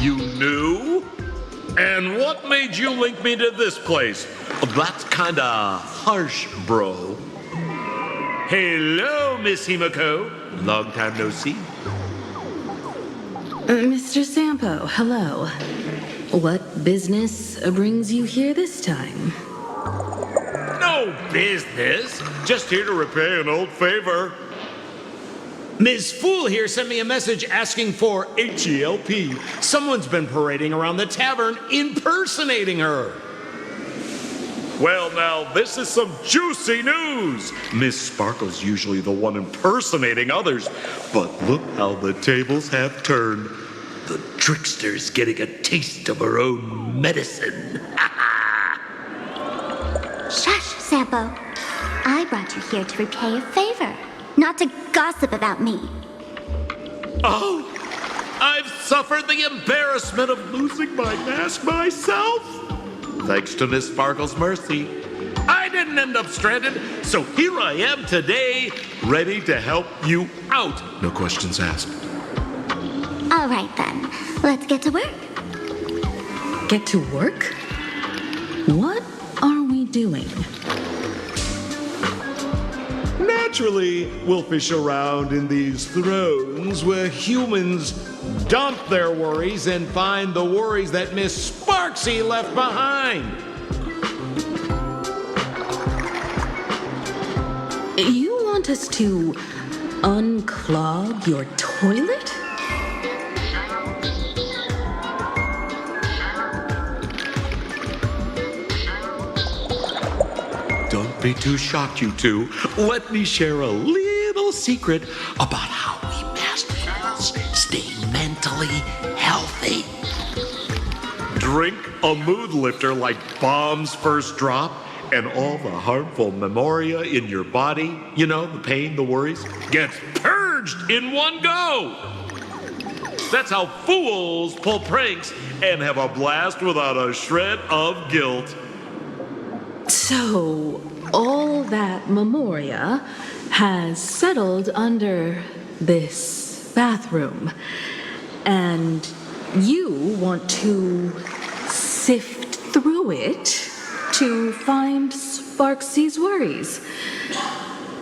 You knew? And what made you link me to this place? That's kinda harsh, bro. Hello, Miss Himiko. Long time no see. Mr. Sampo, hello. What business brings you here this time? No business. Just here to repay an old favor. Ms. Fool here sent me a message asking for H-E-L-P. Someone's been parading around the tavern impersonating her. Well, now, this is some juicy news. Miss Sparkle's usually the one impersonating others, but look how the tables have turned. The trickster's getting a taste of her own medicine. Shush, Sampo. I brought you here to repay a favor, not to gossip about me. Oh, I've suffered the embarrassment of losing my mask myself. Thanks to Miss Sparkle's mercy, I didn't end up stranded, so here I am today, ready to help you out. No questions asked. All right, then. Let's get to work. Get to work? What are we doing? Naturally, we'll fish around in these thrones where humans dump their worries and find the worries that Miss Sparksy left behind. You want us to unclog your toilet? Don't be too shocked, you two. Let me share a little secret about how we master girls stay mentally healthy. Drink a mood lifter like Bomb's First Drop, and all the harmful memoria in your body, you know, the pain, the worries, gets purged in one go. That's how fools pull pranks and have a blast without a shred of guilt. So, all that memoria has settled under this bathroom, and you want to sift through it to find Sparksy's worries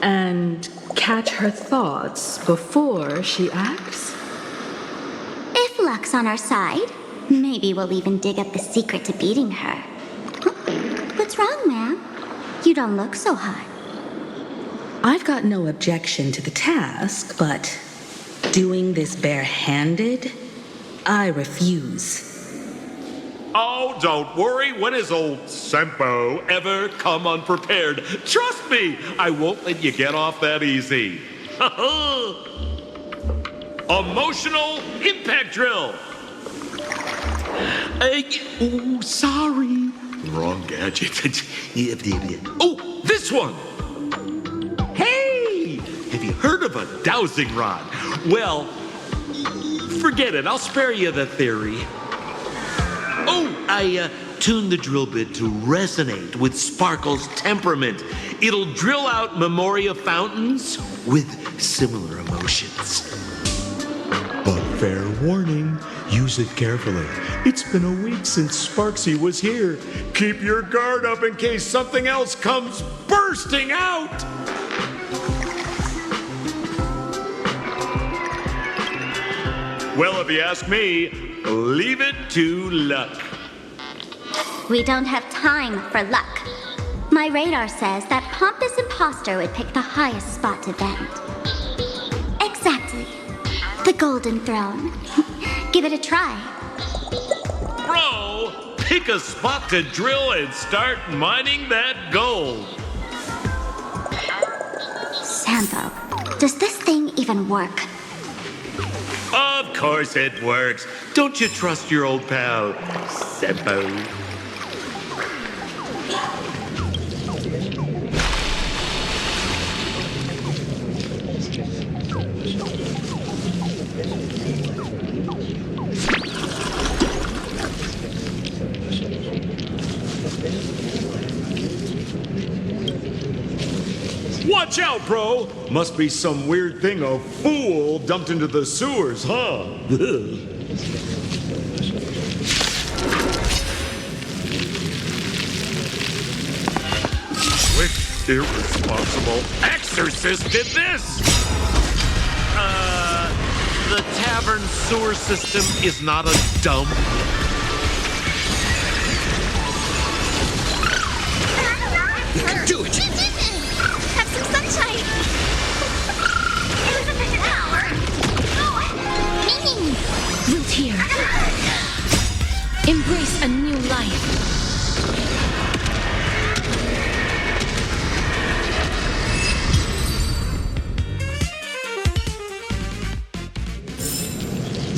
and catch her thoughts before she acts? If luck's on our side, maybe we'll even dig up the secret to beating her. What's wrong, ma'am? You don't look so hot. I've got no objection to the task, but doing this barehanded, I refuse. Oh, don't worry. When has old Sempo ever come unprepared? Trust me, I won't let you get off that easy. Emotional impact drill. Oh, sorry. Wrong gadget. Oh, this one. Hey, have you heard of a dowsing rod? Well, forget it. I'll spare you the theory. Oh, I tuned the drill bit to resonate with Sparkle's temperament. It'll drill out memoria fountains with similar emotions. But fair warning, use it carefully. It's been a week since Sparksy was here. Keep your guard up in case something else comes bursting out. Well, if you ask me, leave it to luck. We don't have time for luck. My radar says that pompous imposter would pick the highest spot to vent. Exactly. The Golden Throne. Give it a try. Bro, pick a spot to drill and start mining that gold. Sampo, does this thing even work? Of course it works. Don't you trust your old pal, Sempo? Watch out, bro! Must be some weird thing a fool dumped into the sewers, huh? Which irresponsible exorcist did this? The tavern sewer system is not a dump. You can do it! Have some sunshine! Root here. Embrace a new life.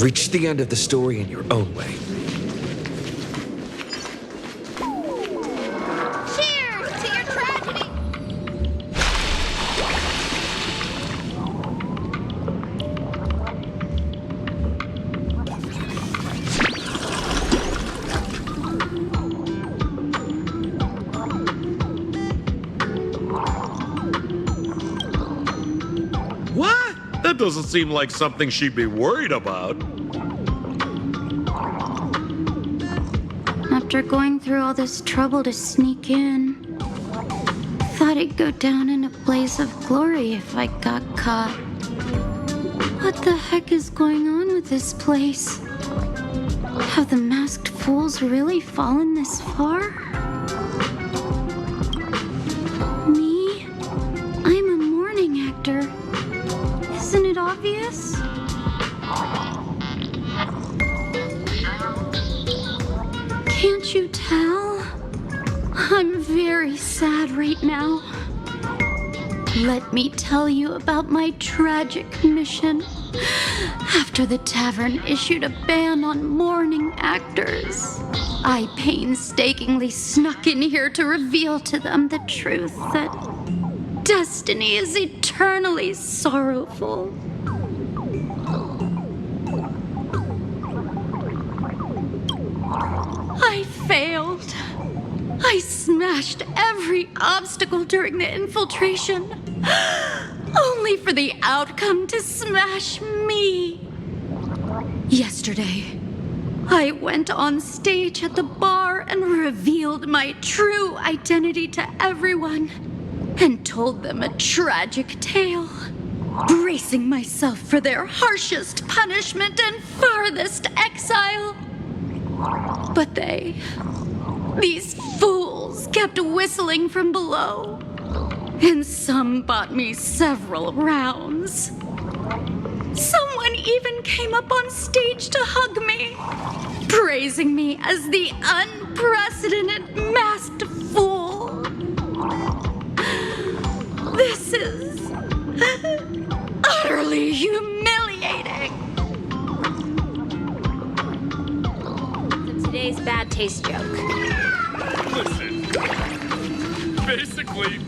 Reach the end of the story in your own way. Cheers to your tragedy! What? That doesn't seem like something she'd be worried about. After going through all this trouble to sneak in, thought I'd go down in a blaze of glory if I got caught. What the heck is going on with with this place? Have the masked fools really fallen this far? Me? I'm a morning actor. Isn't it obvious? Can't you tell? I'm very sad right now. Let me tell you about my tragic mission. After the tavern issued a ban on morning actors, I painstakingly snuck in here to reveal to them the truth that destiny is eternally sorrowful. I failed. I smashed every obstacle during the infiltration, only for the outcome to smash me. Yesterday, I went on stage at the bar and revealed my true identity to everyone and told them a tragic tale, bracing myself for their harshest punishment and farthest exile. But these fools kept whistling from below, and some bought me several rounds. Someone even came up on stage to hug me, praising me as the unprecedented masked fool. This is utterly humiliating. Today's bad taste joke. Listen, basically...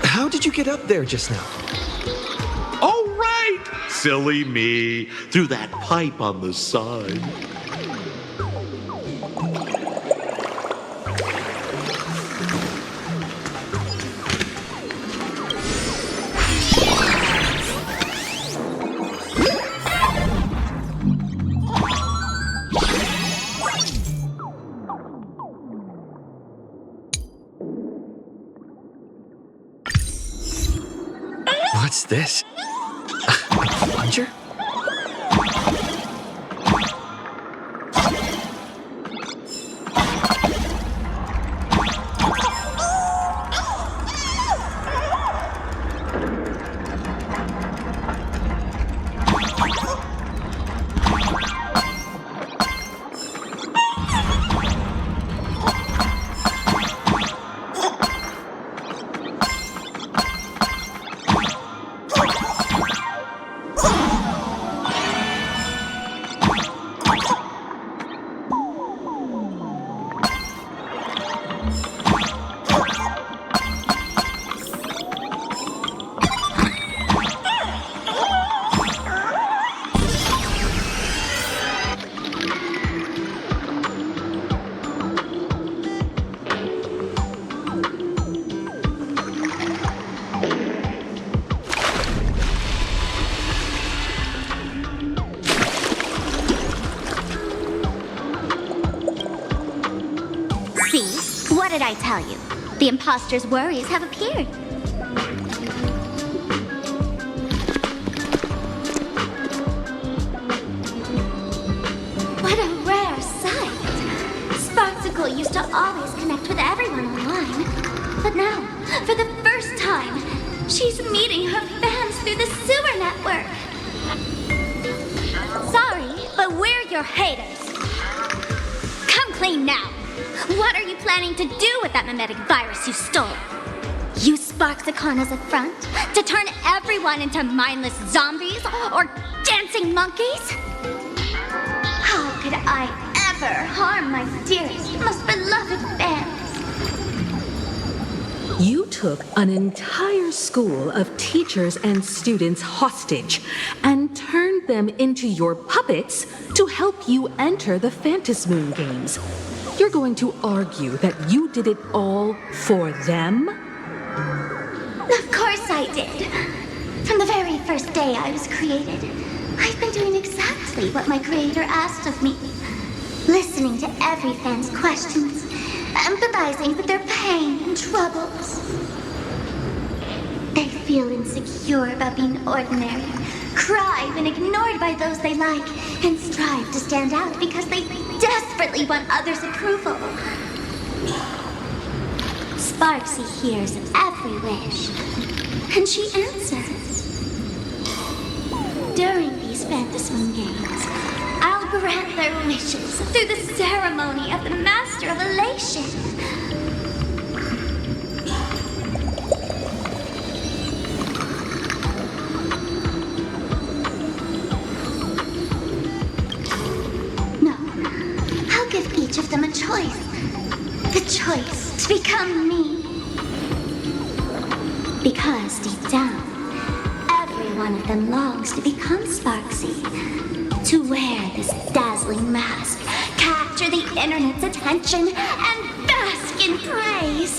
How did you get up there just now? Oh, right! Silly me. Through that pipe on the side. What's this? A plunger? What did I tell you? The imposter's worries have appeared. What a rare sight. Sparksicle used to always connect with everyone online. But now, for the first time, she's meeting her fans through the sewer network. Sorry, but we're your haters. Come clean now. What are you planning to do with that mimetic virus you stole? Use Sparksicon as a front to turn everyone into mindless zombies or dancing monkeys? How could I ever harm my dearest, most beloved fans? You took an entire school of teachers and students hostage and turned them into your puppets to help you enter the Phantasmoon Games. You're going to argue that you did it all for them? Of course I did. From the very first day I was created, I've been doing exactly what my creator asked of me. Listening to every fan's questions, empathizing with their pain and troubles. They feel insecure about being ordinary, cry when ignored by those they like, and strive to stand out because they desperately want others' approval. Sparksy hears every wish, and she answers. During these Phantasmoon Games, I'll grant their wishes through the ceremony of the Master of Elation. No, I'll give each of them a choice. The choice to become me. Because deep down, every one of them longs to become Sparksy. To wear this dazzling mask, capture the internet's attention, and bask in praise.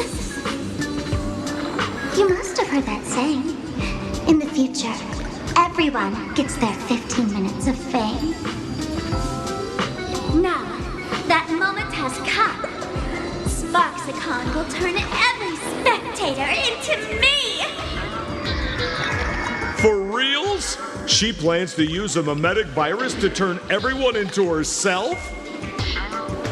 You must have heard that saying. In the future, everyone gets their 15 minutes of fame. Now, that moment has come. Sparksicon will turn every spectator into me! For reals? She plans to use a mimetic virus to turn everyone into herself?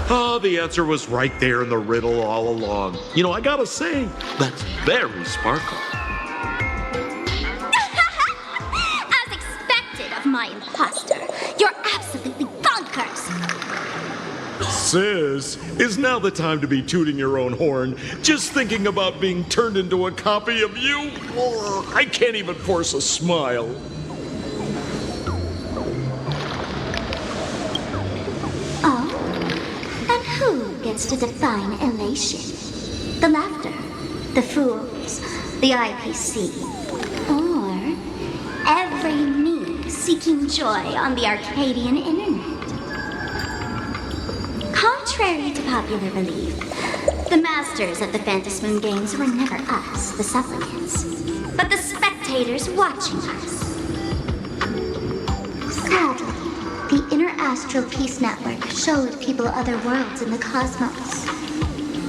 Oh, the answer was right there in the riddle all along. You know, I gotta say, that's very Sparkle. As expected of my imposter, you're absolutely bonkers! Sis, is now the time to be tooting your own horn, just thinking about being turned into a copy of you? Oh, I can't even force a smile. Who gets to define elation? The laughter, the fools, the IPC, or every me seeking joy on the Arcadian internet? Contrary to popular belief, the masters of the Phantasmoon Games were never us, the supplicants, but the spectators watching us. Sadly, the Inter-Astral Peace Network showed people other worlds in the cosmos.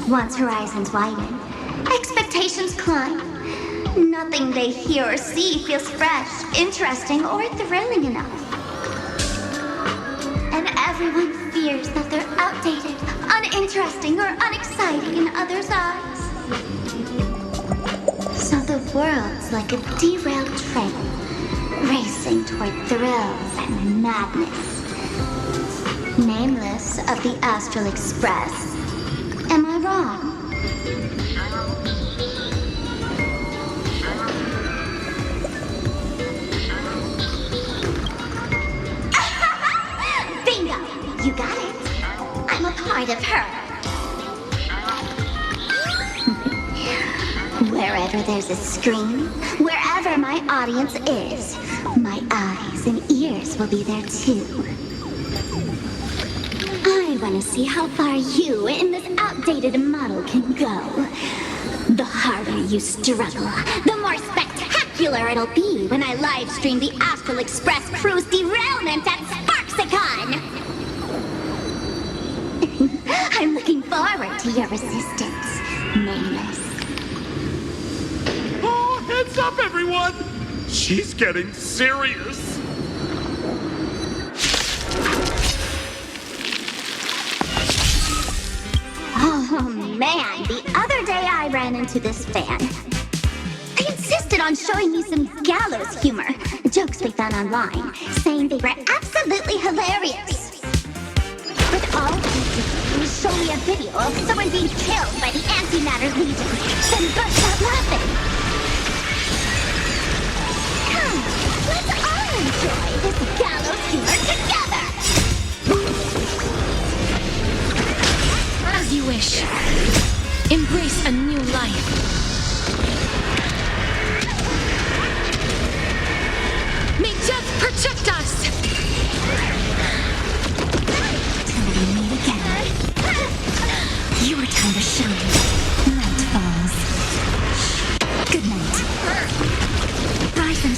Once horizons widen, expectations climb. Nothing they hear or see feels fresh, interesting, or thrilling enough. And everyone fears that they're outdated, uninteresting, or unexciting in others' eyes. So the world's like a derailed train, racing toward thrills and madness. Nameless of the Astral Express. Am I wrong? Bingo! You got it. I'm a part of her. Wherever there's a screen, wherever my audience is, my eyes and ears will be there too. I want to see how far you in this outdated model can go. The harder you struggle, the more spectacular it'll be when I live stream the Astral Express Cruise derailment at Sparksicon! I'm looking forward to your resistance, Nameless. Oh, heads up, everyone! She's getting serious. Oh man, the other day I ran into this fan. They insisted on showing me some gallows humor, jokes they found online, saying they were absolutely hilarious. But all he did was show me a video of someone being killed by the Antimatter Legion, then burst out laughing. Come, let's all enjoy this gallows humor together! As you wish. Embrace a new life.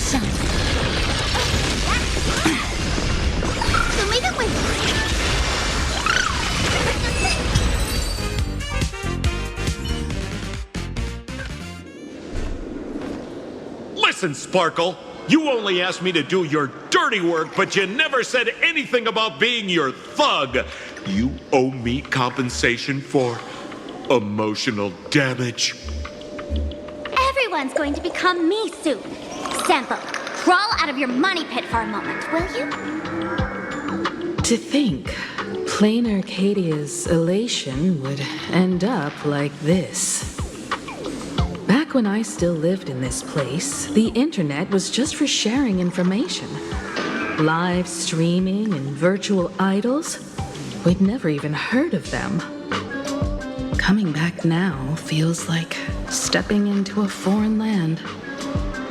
shine. So leave it with Listen, Sparkle. You only asked me to do your dirty work, but you never said anything about being your thug. You owe me compensation for emotional damage. Everyone's going to become me soon. Sample, crawl out of your money pit for a moment, will you? To think, plain Arcadia's elation would end up like this. Back when I still lived in this place, the internet was just for sharing information. Live streaming and virtual idols, we'd never even heard of them. Coming back now feels like stepping into a foreign land.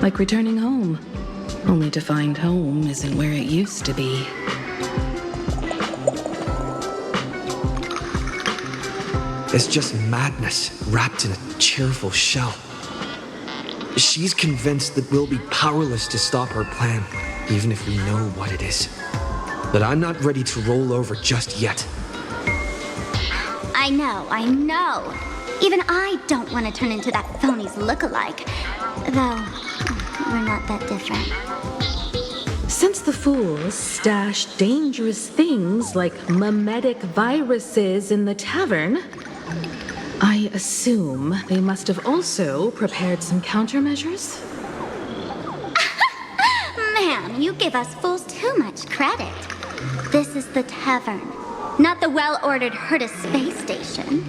Like returning home, only to find home isn't where it used to be. It's just madness wrapped in a cheerful shell. She's convinced that we'll be powerless to stop her plan, even if we know what it is. But I'm not ready to roll over just yet. I know. Even I don't want to turn into that phony's lookalike. Though, we're not that different. Since the fools stashed dangerous things like mimetic viruses in the tavern, I assume they must have also prepared some countermeasures? Man, you give us fools too much credit. This is the tavern, not the well-ordered Herta space station.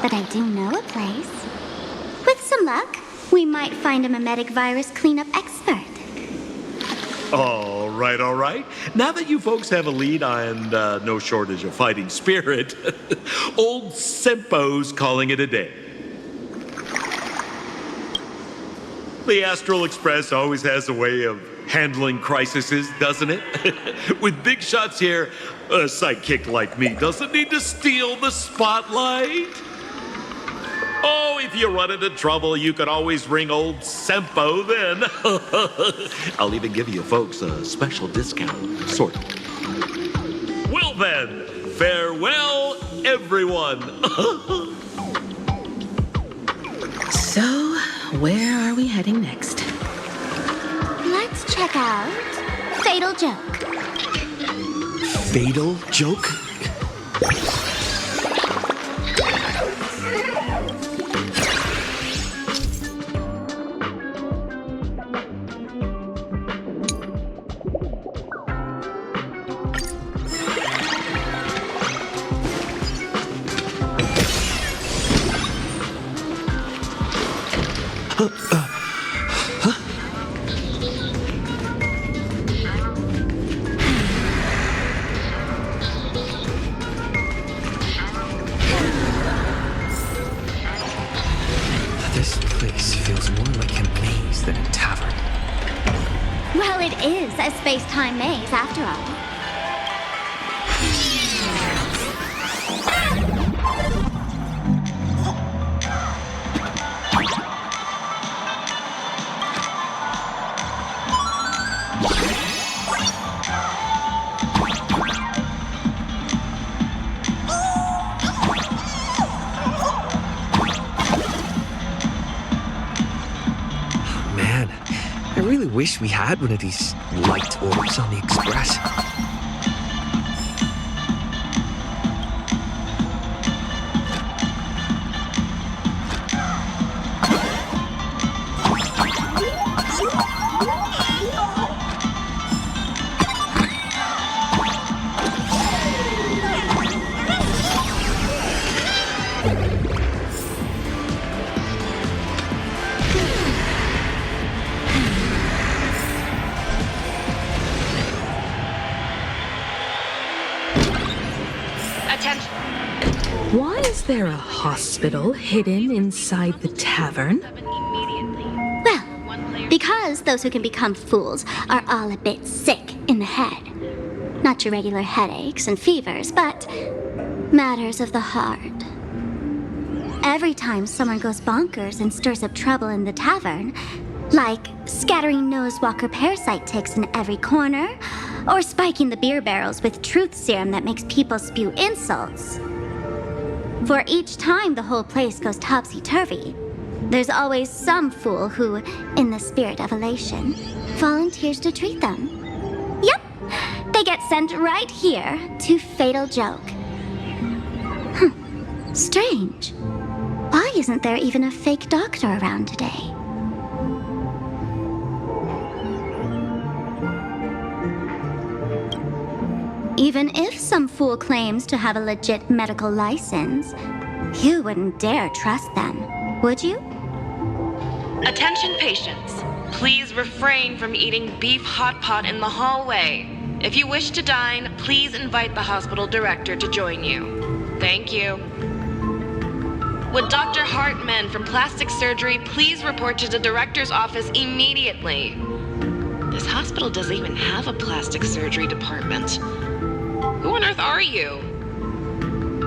But I do know a place. With some luck, we might find a mimetic virus cleanup expert. All right. Now that you folks have a lead and no shortage of fighting spirit, old Sempo's calling it a day. The Astral Express always has a way of handling crises, doesn't it? With big shots here, a sidekick like me doesn't need to steal the spotlight. Oh, if you run into trouble, you can always ring old Sempo then. I'll even give you folks a special discount, sort of. Well then, farewell, everyone. So, where are we heading next? Let's check out Fatal Joke. Fatal joke? This place feels more like a maze than a tavern. Well, it is a space-time maze, after all. Man, I really wish we had one of these light orbs on the Express. Why is there a hospital hidden inside the tavern? Well, because those who can become fools are all a bit sick in the head. Not your regular headaches and fevers, but matters of the heart. Every time someone goes bonkers and stirs up trouble in the tavern, Like scattering nosewalker parasite ticks in every corner, or spiking the beer barrels with truth serum that makes people spew insults. For each time the whole place goes topsy-turvy, there's always some fool who, in the spirit of elation, volunteers to treat them. Yep, they get sent right here to Fatal Joke. Strange. Why isn't there even a fake doctor around today? Even if some fool claims to have a legit medical license, you wouldn't dare trust them, would you? Attention patients. Please refrain from eating beef hot pot in the hallway. If you wish to dine, please invite the hospital director to join you. Thank you. Would Dr. Hartman from Plastic Surgery please report to the director's office immediately? This hospital doesn't even have a plastic surgery department. Who on earth are you?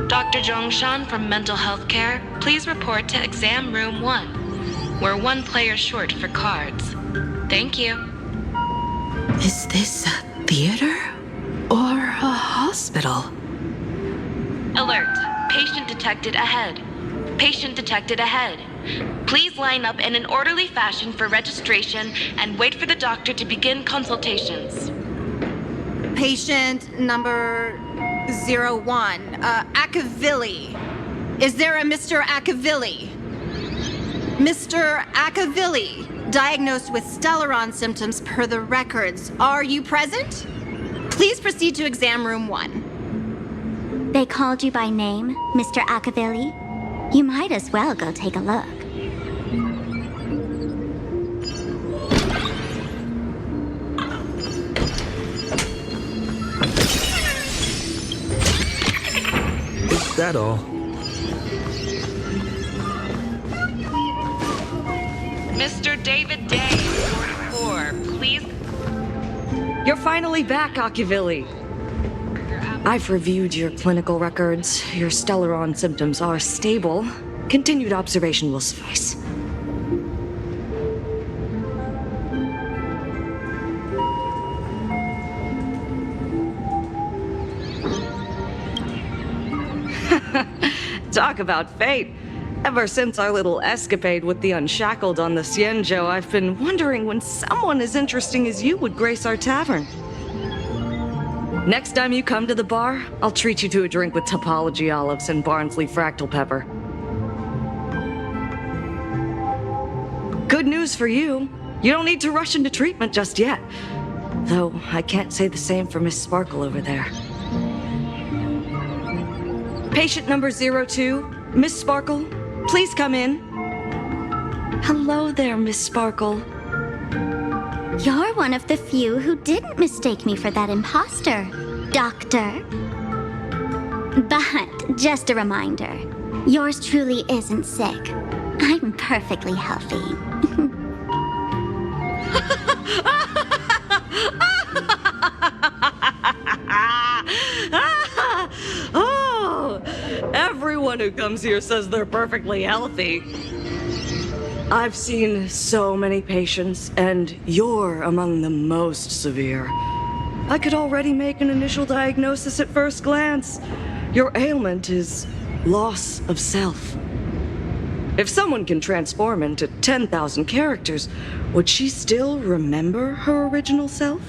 Dr. Zhongshan from Mental Health Care, please report to exam room 1. We're 1 player short for cards. Thank you. Is this a theater or a hospital? Alert. Patient detected ahead. Patient detected ahead. Please line up in an orderly fashion for registration and wait for the doctor to begin consultations. Patient number 01, Akavilli. Is there a Mr. Akavilli? Mr. Akavilli, diagnosed with Stellaron symptoms per the records. Are you present? Please proceed to exam room 1. They called you by name, Mr. Akavilli? You might as well go take a look. Is that all? Mr. David Day, 44, please. You're finally back, Akavilli. I've reviewed your clinical records. Your Stellaron symptoms are stable. Continued observation will suffice. Talk about fate. Ever since our little escapade with the Unshackled on the Xianzhou, I've been wondering when someone as interesting as you would grace our tavern. Next time you come to the bar, I'll treat you to a drink with topology olives and Barnsley fractal pepper. Good news for you. You don't need to rush into treatment just yet. Though I can't say the same for Miss Sparkle over there. Patient number 02, Miss Sparkle, please come in. Hello there, Miss Sparkle. You're one of the few who didn't mistake me for that imposter, Doctor. But just a reminder, yours truly isn't sick. I'm perfectly healthy. Oh, everyone who comes here says they're perfectly healthy. I've seen so many patients, and you're among the most severe. I could already make an initial diagnosis at first glance. Your ailment is loss of self. If someone can transform into 10,000 characters, would she still remember her original self?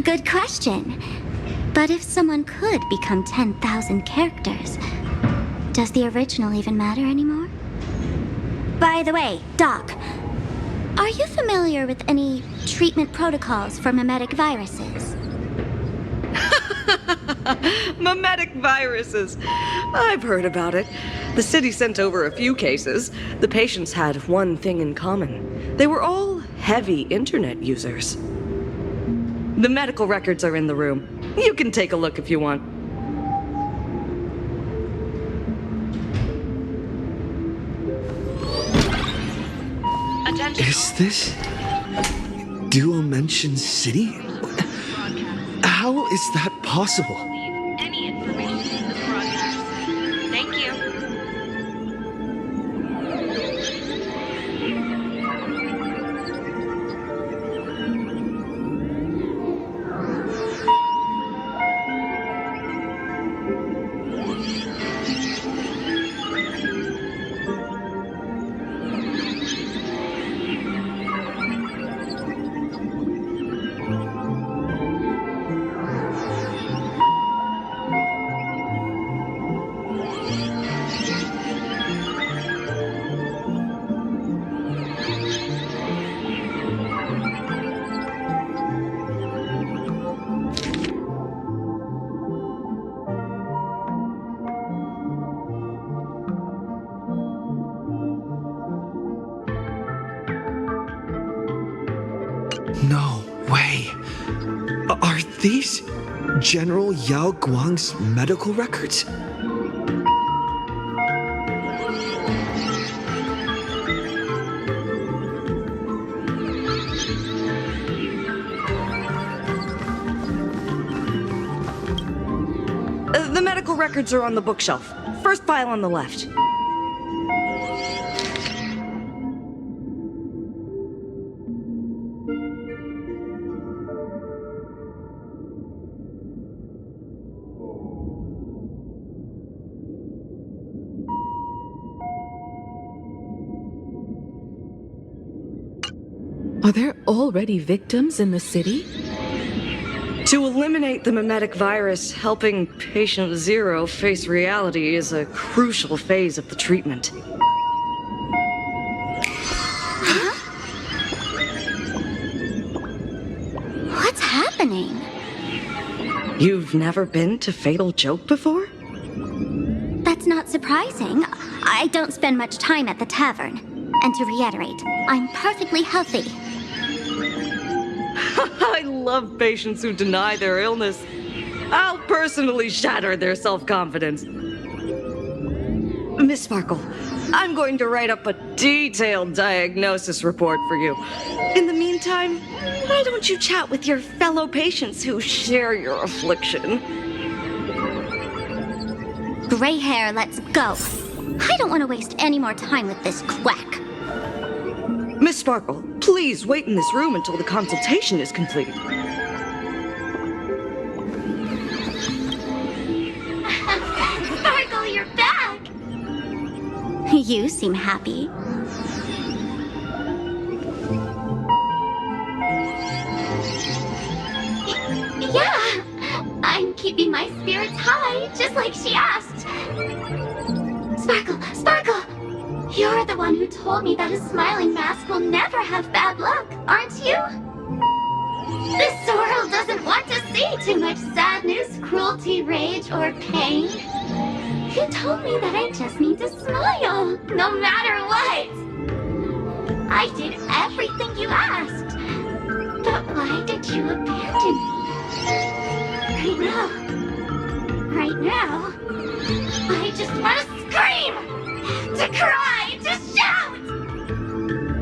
Good question. But if someone could become 10,000 characters, does the original even matter anymore? By the way, Doc, are you familiar with any treatment protocols for mimetic viruses? Mimetic viruses. I've heard about it. The city sent over a few cases. The patients had one thing in common. They were all heavy internet users. The medical records are in the room. You can take a look if you want. Attention. Is this Dual-Mention City? How is that possible? Any information in this broadcast. Thank you. No way. Are these General Yao Guang's medical records? The medical records are on the bookshelf. First pile on the left. Are there already victims in the city? To eliminate the mimetic virus, helping patient zero face reality is a crucial phase of the treatment. What's happening? You've never been to Fatal Joke before? That's not surprising. I don't spend much time at the tavern. And to reiterate, I'm perfectly healthy. I love patients who deny their illness. I'll personally shatter their self-confidence. Miss Sparkle, I'm going to write up a detailed diagnosis report for you. In the meantime, why don't you chat with your fellow patients who share your affliction? Gray hair, let's go. I don't want to waste any more time with this quack. Miss Sparkle, please wait in this room until the consultation is complete. Sparkle, you're back! You seem happy. Yeah, I'm keeping my spirits high, just like she asked. Sparkle, Sparkle! You're the one who told me that a smiling mask will never have bad luck, aren't you? This world doesn't want to see too much sadness, cruelty, rage, or pain. You told me that I just need to smile, no matter what. I did everything you asked. But why did you abandon me? Right now, I just want to scream! To cry, to shout!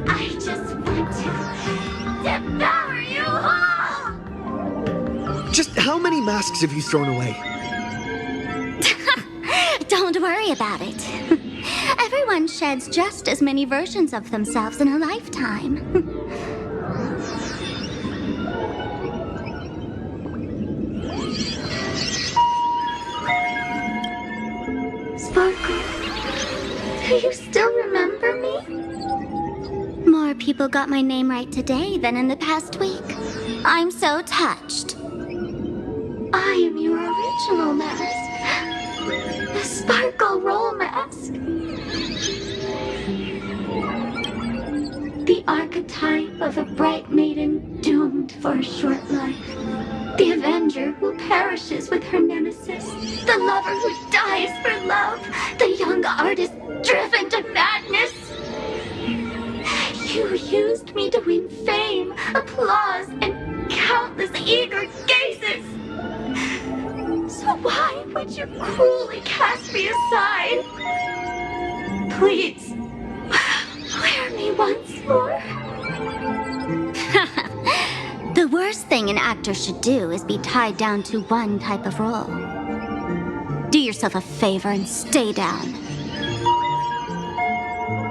I just want to devour you all! Just how many masks have you thrown away? Don't worry about it. Everyone sheds just as many versions of themselves in a lifetime. Sparkle. Do you still remember me? More people got my name right today than in the past week. I'm so touched. I am your original mask. The Sparkle Roll Mask. The archetype of a bright maiden doomed for a short life. The avenger who perishes with her nemesis. The lover who dies for love. The young artist driven to madness. You used me to win fame, applause, and countless eager gazes. So why would you cruelly cast me aside? Please, wear me once more. The worst thing an actor should do is be tied down to one type of role. Do yourself a favor and stay down.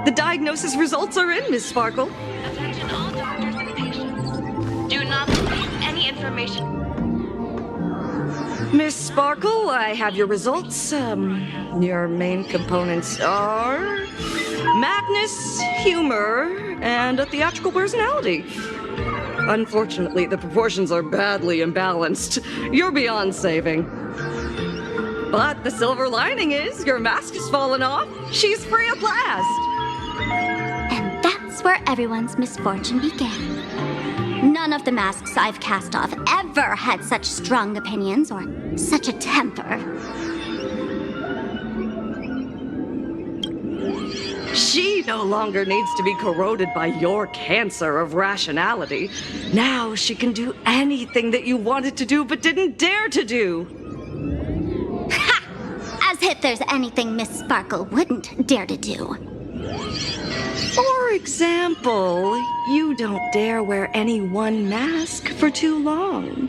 The diagnosis results are in, Miss Sparkle. Attention all doctors and patients. Do not believe any information. Miss Sparkle, I have your results. Your main components are madness, humor, and a theatrical personality. Unfortunately, the proportions are badly imbalanced. You're beyond saving. But the silver lining is your mask has fallen off. She's free at last. And that's where everyone's misfortune began. None of the masks I've cast off ever had such strong opinions or such a temper. She no longer needs to be corroded by your cancer of rationality. Now she can do anything that you wanted to do but didn't dare to do. Ha! As if there's anything Miss Sparkle wouldn't dare to do. For example, you don't dare wear any one mask for too long.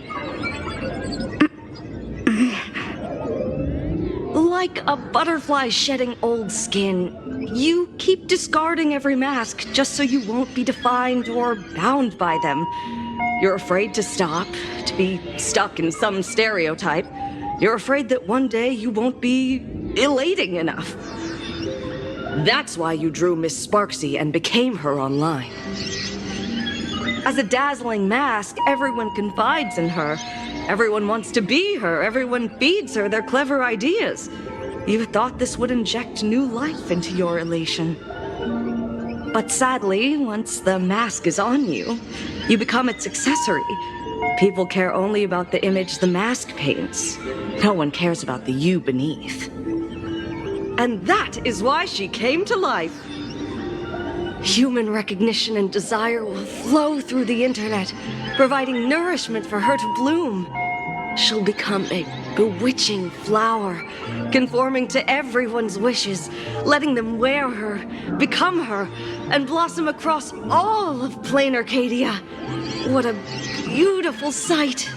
Like a butterfly shedding old skin, you keep discarding every mask just so you won't be defined or bound by them. You're afraid to stop, to be stuck in some stereotype. You're afraid that one day you won't be elating enough. That's why you drew Miss Sparksy and became her online. As a dazzling mask, everyone confides in her. Everyone wants to be her. Everyone feeds her their clever ideas. You thought this would inject new life into your elation. But sadly, once the mask is on you, you become its accessory. People care only about the image the mask paints. No one cares about the you beneath. And that is why she came to life. Human recognition and desire will flow through the internet, providing nourishment for her to bloom. She'll become a bewitching flower, conforming to everyone's wishes, letting them wear her, become her, and blossom across all of plain Arcadia. What a beautiful sight.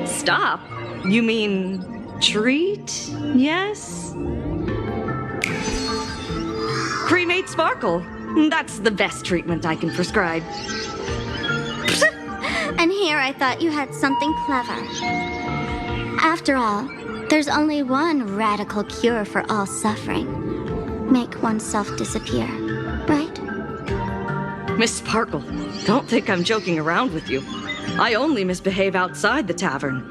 Stop? You mean treat? Yes? Cremate Sparkle. That's the best treatment I can prescribe. And here I thought you had something clever. After all, there's only one radical cure for all suffering. Make oneself disappear, right? Miss Sparkle, don't think I'm joking around with you. I only misbehave outside the tavern.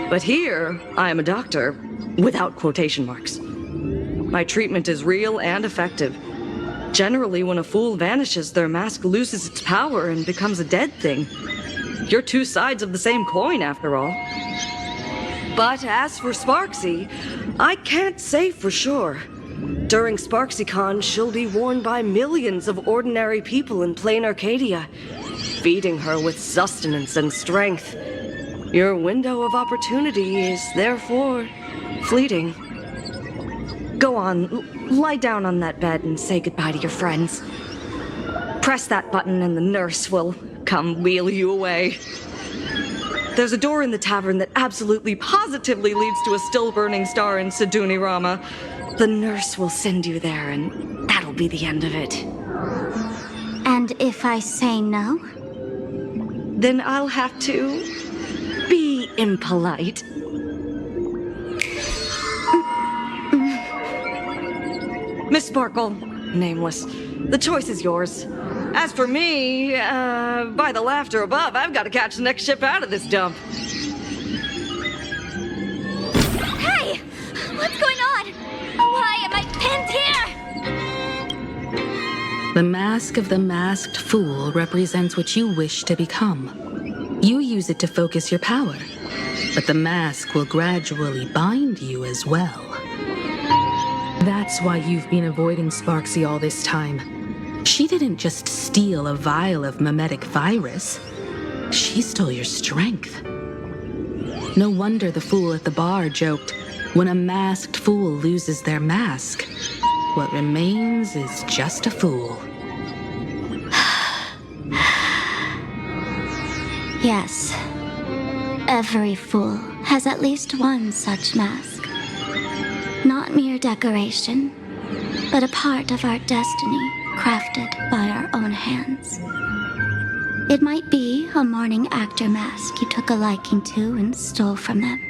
But here, I am a doctor, without quotation marks. My treatment is real and effective. Generally, when a fool vanishes, their mask loses its power and becomes a dead thing. You're two sides of the same coin, after all. But as for Sparksy, I can't say for sure. During SparksyCon, she'll be worn by millions of ordinary people in plain Arcadia, feeding her with sustenance and strength. Your window of opportunity is, therefore, fleeting. Go on, lie down on that bed and say goodbye to your friends. Press that button and the nurse will come wheel you away. There's a door in the tavern that absolutely positively leads to a still-burning star in Sidunirama. The nurse will send you there, and that'll be the end of it. And if I say no? Then I'll have to be impolite. Miss Sparkle, nameless, the choice is yours. As for me, by the laughter above, I've got to catch the next ship out of this dump. Hey! What's going on? Why am I pinned here? The mask of the masked fool represents what you wish to become. You use it to focus your power, but the mask will gradually bind you as well. That's why you've been avoiding Sparksy all this time. She didn't just steal a vial of mimetic virus. She stole your strength. No wonder the fool at the bar joked, when a masked fool loses their mask, what remains is just a fool. Yes. Every fool has at least one such mask. Not mere decoration, but a part of our destiny, crafted by our own hands. It might be a morning actor mask you took a liking to and stole from them.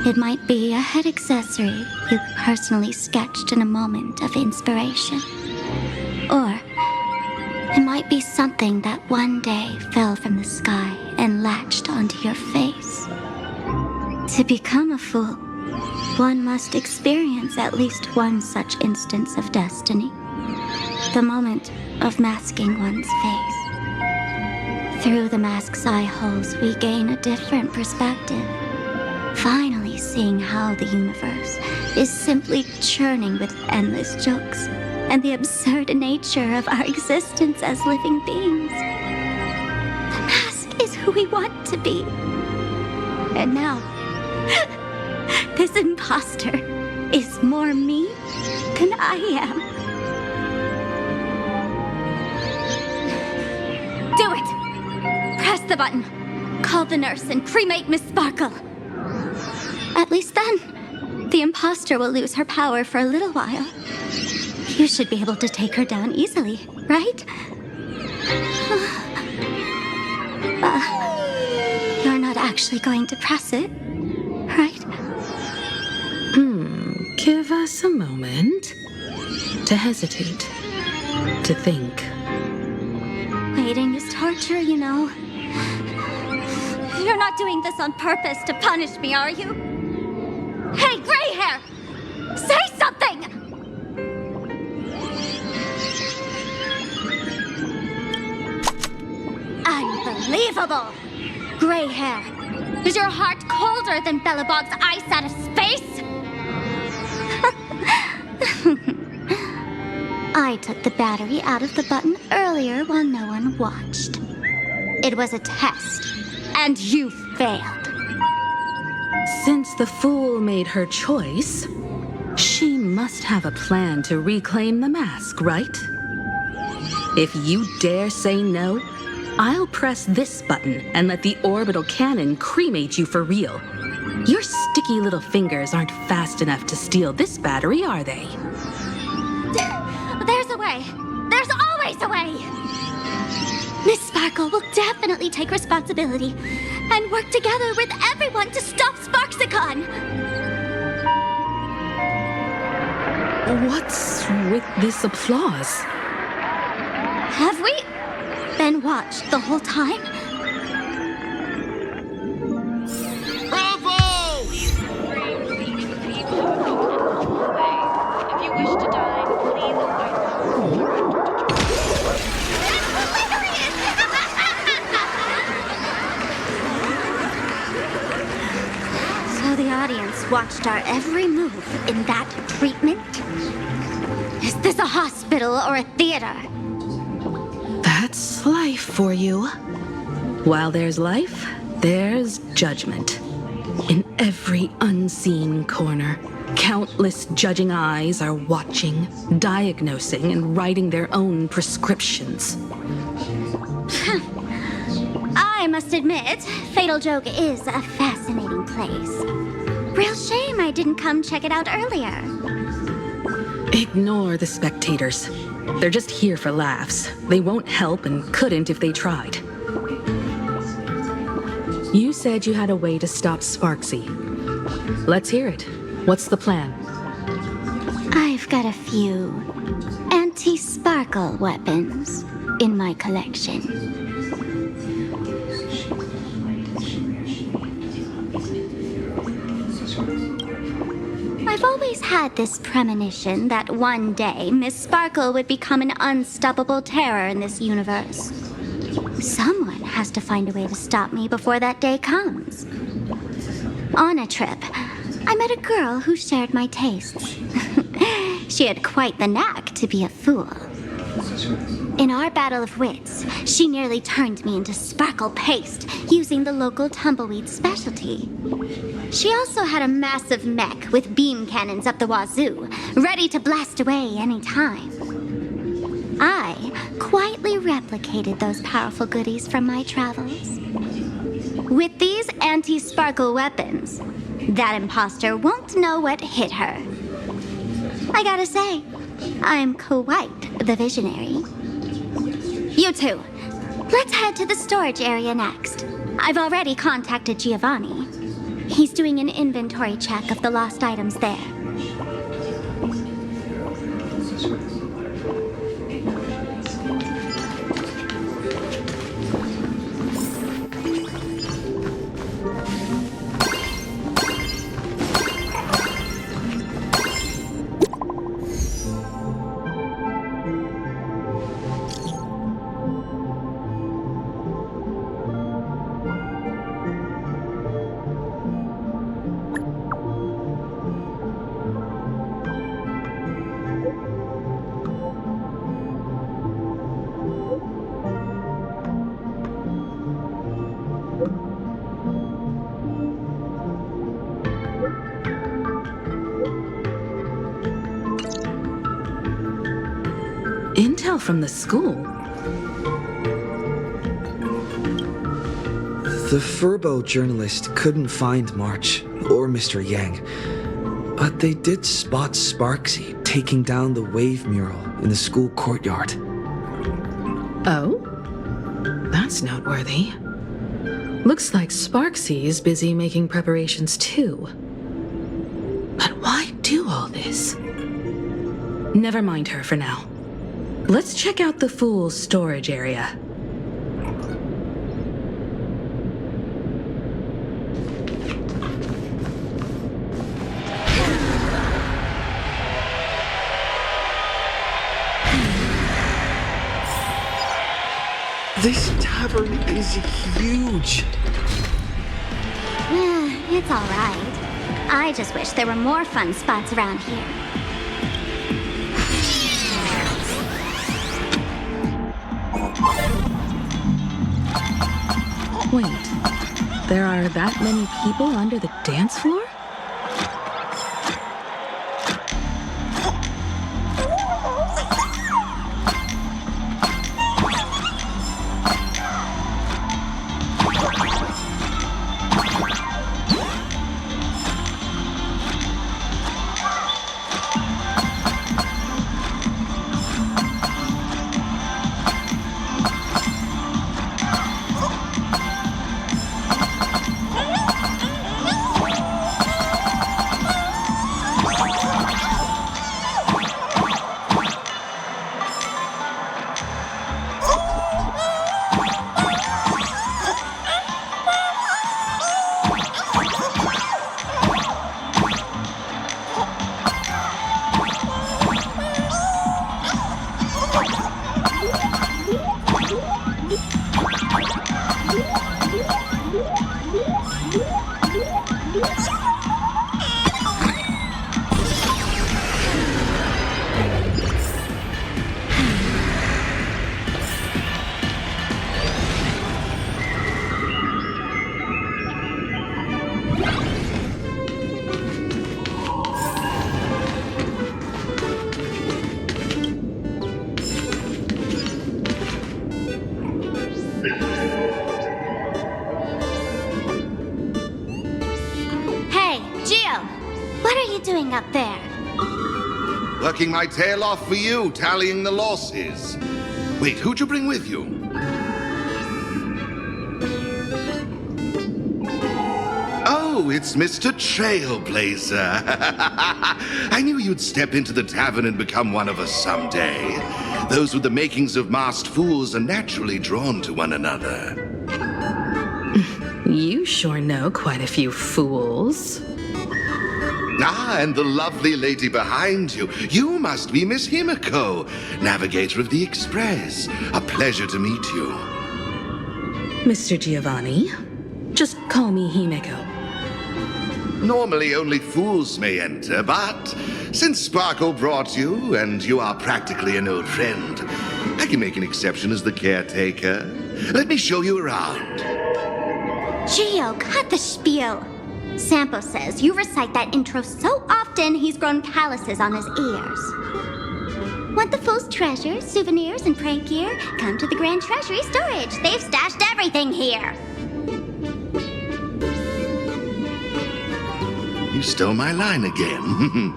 It might be a head accessory you personally sketched in a moment of inspiration. Or it might be something that one day fell from the sky and latched onto your face. To become a fool, one must experience at least one such instance of destiny. The moment of masking one's face. Through the mask's eye holes, we gain a different perspective. Finally seeing how the universe is simply churning with endless jokes and the absurd nature of our existence as living beings. The mask is who we want to be. And now, this imposter is more me than I am. Do it! Press the button. Call the nurse and cremate Miss Sparkle. At least then, the imposter will lose her power for a little while. You should be able to take her down easily, right? You're not actually going to press it, right? Give us a moment to hesitate, to think. Waiting is torture, you know. You're not doing this on purpose to punish me, are you? Hey, gray hair! Say something! Unbelievable! Gray hair, is your heart colder than Bellabog's ice out of space? I took the battery out of the button earlier while no one watched. It was a test, and you failed. Since the fool made her choice, she must have a plan to reclaim the mask, right? If you dare say no, I'll press this button and let the orbital cannon cremate you for real. Your sticky little fingers aren't fast enough to steal this battery, are they? There's a way. There's always a way. Miss Sparkle will definitely take responsibility and work together with everyone to stop Sparksicon. What's with this applause? Have we been watched the whole time? Bravo! Please refrain from eating beef hot pot in the hallway. If you wish to dine, please invite the hospital director to So the audience watched our every move in that treatment? Is this a hospital or a theater? That's life for you. While there's life, there's judgment. In every unseen corner, countless judging eyes are watching, diagnosing, and writing their own prescriptions. I must admit, Fatal Joke is a fascinating place. Real shame I didn't come check it out earlier. Ignore the spectators. They're just here for laughs. They won't help and couldn't if they tried. You said you had a way to stop Sparksy. Let's hear it. What's the plan? I've got a few anti-sparkle weapons in my collection. I've always had this premonition that one day Miss Sparkle would become an unstoppable terror in this universe. Someone has to find a way to stop me before that day comes. On a trip, I met a girl who shared my tastes. She had quite the knack to be a fool. In our battle of wits, she nearly turned me into sparkle paste using the local tumbleweed specialty. She also had a massive mech with beam cannons up the wazoo, ready to blast away any time. I quietly replicated those powerful goodies from my travels. With these anti-sparkle weapons, that imposter won't know what hit her. I gotta say, I'm quite the visionary. You two, let's head to the storage area next. I've already contacted Giovanni. He's doing an inventory check of the lost items there. Intel from the school. The Furbo journalist couldn't find March or Mr. Yang, but they did spot Sparksy taking down the wave mural in the school courtyard. Oh? That's noteworthy. Looks like Sparksy is busy making preparations too. But why do all this? Never mind her for now. Let's check out the Fool's storage area. This tavern is huge. It's all right. I just wish there were more fun spots around here. Wait, there are that many people under the dance floor? Up there. Working my tail off for you, tallying the losses. Wait, who'd you bring with you? Oh, it's Mr. Trailblazer. I knew you'd step into the tavern and become one of us someday. Those with the makings of masked fools are naturally drawn to one another. You sure know quite a few fools. Ah, and the lovely lady behind you. You must be Miss Himiko, navigator of the Express. A pleasure to meet you. Mr. Giovanni, just call me Himeko. Normally only fools may enter, but since Sparkle brought you, and you are practically an old friend, I can make an exception as the caretaker. Let me show you around. Gio, cut the spiel. Sampo says you recite that intro so often he's grown calluses on his ears. Want the Fool's treasures, souvenirs, and prank gear? Come to the Grand Treasury Storage. They've stashed everything here. You stole my line again.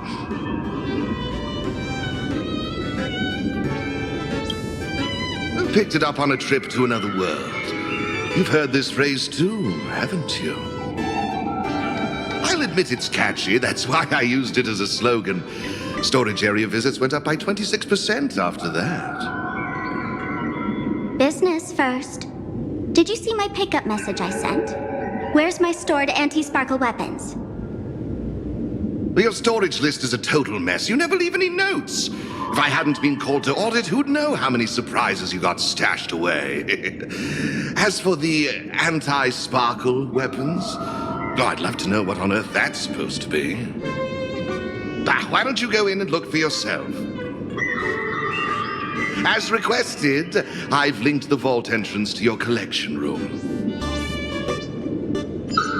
Picked it up on a trip to another world. You've heard this phrase too, haven't you? I'll admit it's catchy. That's why I used it as a slogan. Storage area visits went up by 26% after that. Business first. Did you see my pickup message I sent? Where's my stored anti-sparkle weapons? Your storage list is a total mess. You never leave any notes. If I hadn't been called to audit, who'd know how many surprises you got stashed away? As for the anti-sparkle weapons, I'd love to know what on earth that's supposed to be. Why don't you go in and look for yourself? As requested, I've linked the vault entrance to your collection room.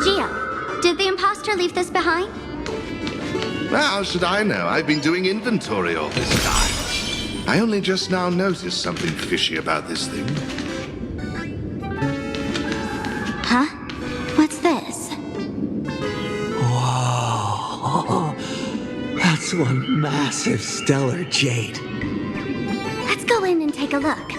Gio, did the imposter leave this behind? How should I know? I've been doing inventory all this time. I only just now noticed something fishy about this thing. Huh? What's this? Whoa. That's one massive stellar jade. Let's go in and take a look.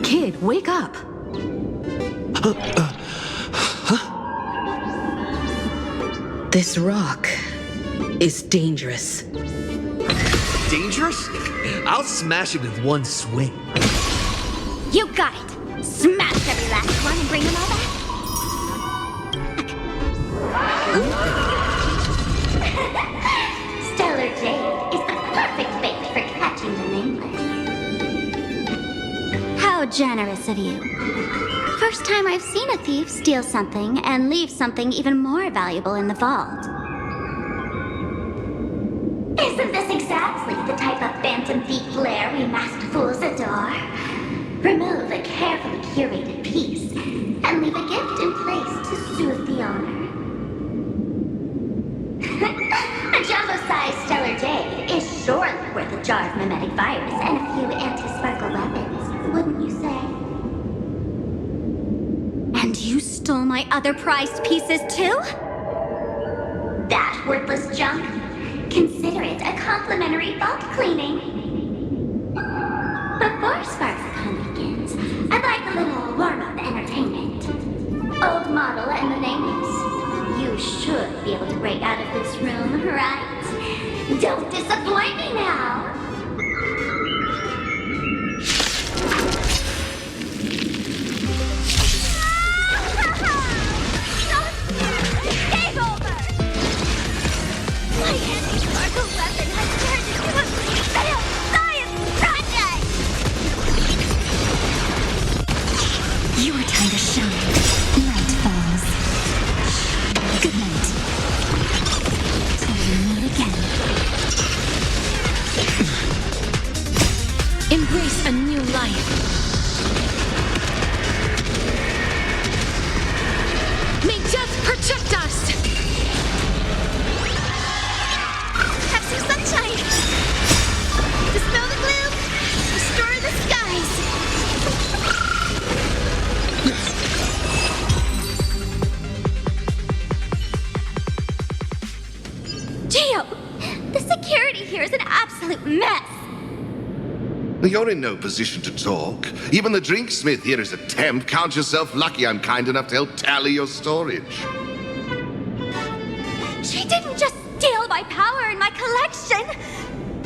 Kid, wake up! This rock is dangerous. Dangerous? I'll smash it with one swing. You got it! Smash every last one and bring them all back! Stellar jade is the perfect bait for catching the nameless. How generous of you. First time I've seen a thief steal something and leave something even more valuable in the vault. Isn't this exactly the type of phantom thief flair we masked fools adore? Remove a carefully curated piece and leave a gift in place to soothe the owner. A jumbo-sized stellar jade is surely worth a jar of mimetic virus and a few anti-sparkle weapons, wouldn't you say? And you stole my other prized pieces too? That worthless junk? Consider it a complimentary vault cleaning. Before Sparks Con begins, I'd like a little warm-up entertainment. Old model and the nameless. You should be able to break out of this room, right? Don't disappoint me now! Game over! My anti-sparkle weapon has turned into a failed science project! Your time to shine. Night falls. Good night. Till we meet again. Embrace a new life. May death protect us! Have some sunshine! Dispel the gloom! Restore the skies! Geo! The security here is an absolute mess! You're in no position to talk. Even the drinksmith here is a temp. Count yourself lucky I'm kind enough to help tally your storage. She didn't just steal my power and my collection!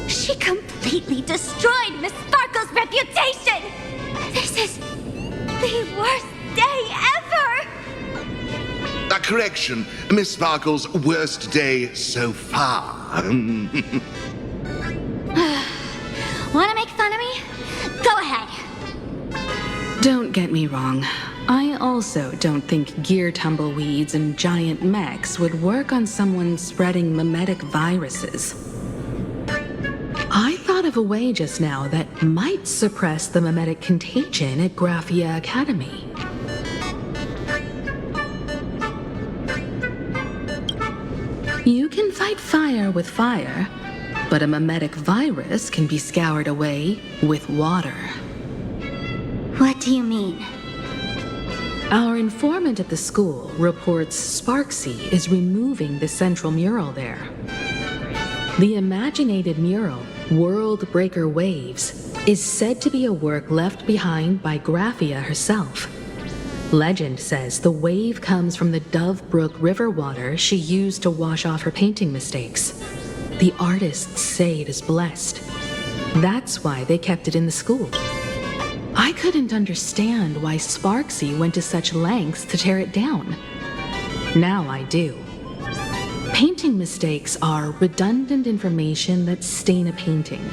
She completely destroyed Miss Sparkle's reputation! This is the worst day ever! A correction, Miss Sparkle's worst day so far. Wanna make fun of me? Go ahead. Don't get me wrong. I also don't think gear tumbleweeds and giant mechs would work on someone spreading mimetic viruses. I thought of a way just now that might suppress the mimetic contagion at Graphia Academy. You can fight fire with fire, but a mimetic virus can be scoured away with water. What do you mean? Our informant at the school reports Sparksy is removing the central mural there. The imaginated mural, World Breaker Waves, is said to be a work left behind by Graphia herself. Legend says the wave comes from the Dove Brook river water she used to wash off her painting mistakes. The artists say it is blessed. That's why they kept it in the school. I couldn't understand why Sparksy went to such lengths to tear it down. Now I do. Painting mistakes are redundant information that stain a painting.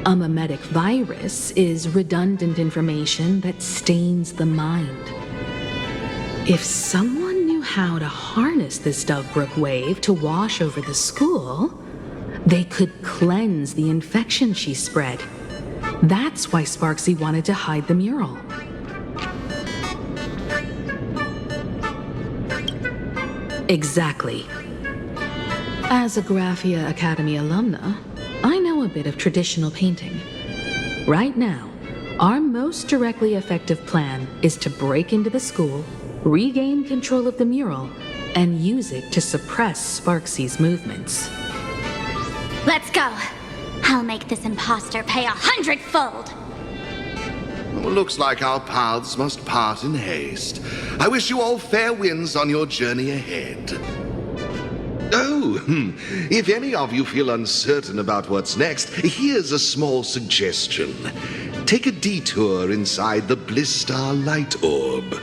A mimetic virus is redundant information that stains the mind. If someone knew how to harness this Dovebrook wave to wash over the school, they could cleanse the infection she spread. That's why Sparksy wanted to hide the mural. Exactly. As a Graphia Academy alumna, I know a bit of traditional painting. Right now, our most directly effective plan is to break into the school, regain control of the mural, and use it to suppress Sparksy's movements. Let's go. I'll make this imposter pay 100-fold. Well, looks like our paths must part in haste. I wish you all fair winds on your journey ahead. Oh, if any of you feel uncertain about what's next, here's a small suggestion. Take a detour inside the Blistar Light Orb.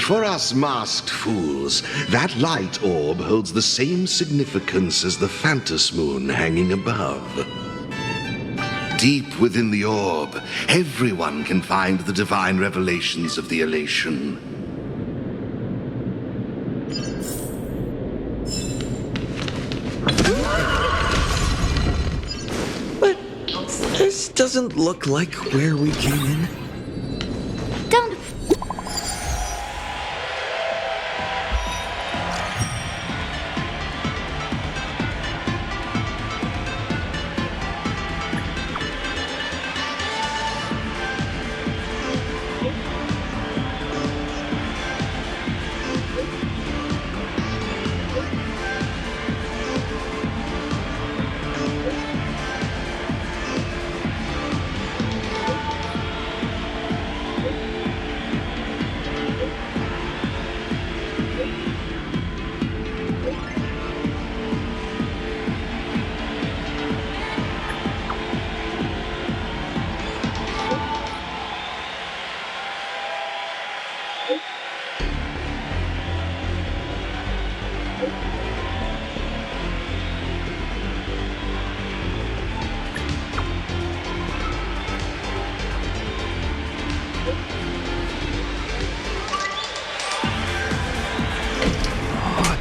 For us masked fools, that light orb holds the same significance as the Phantos Moon hanging above. Deep within the orb, everyone can find the divine revelations of the elation. But this doesn't look like where we came in. Don't...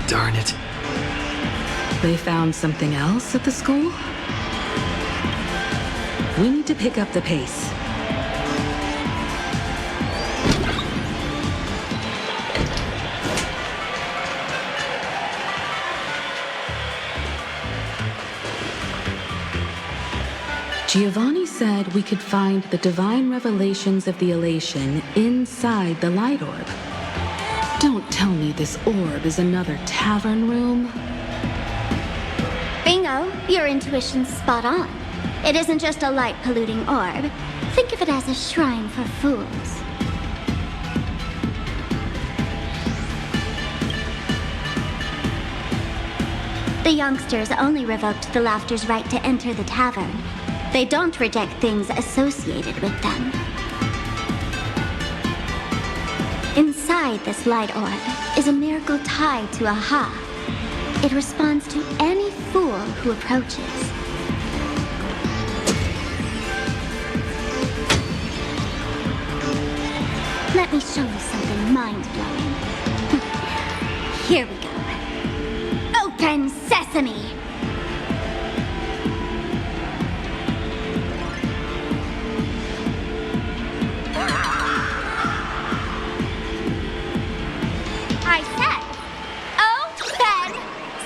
Darn it. They found something else at the school? We need to pick up the pace. Giovanni said we could find the divine revelations of the elation inside the light orb. Don't tell me this orb is another tavern room. Bingo, your intuition's spot on. It isn't just a light-polluting orb. Think of it as a shrine for fools. The youngsters only revoked the Laughter's right to enter the tavern. They don't reject things associated with them. Inside this light orb is a miracle tied to Aha. It responds to any fool who approaches. Let me show you something mind-blowing. Here we go. Open sesame! I said, open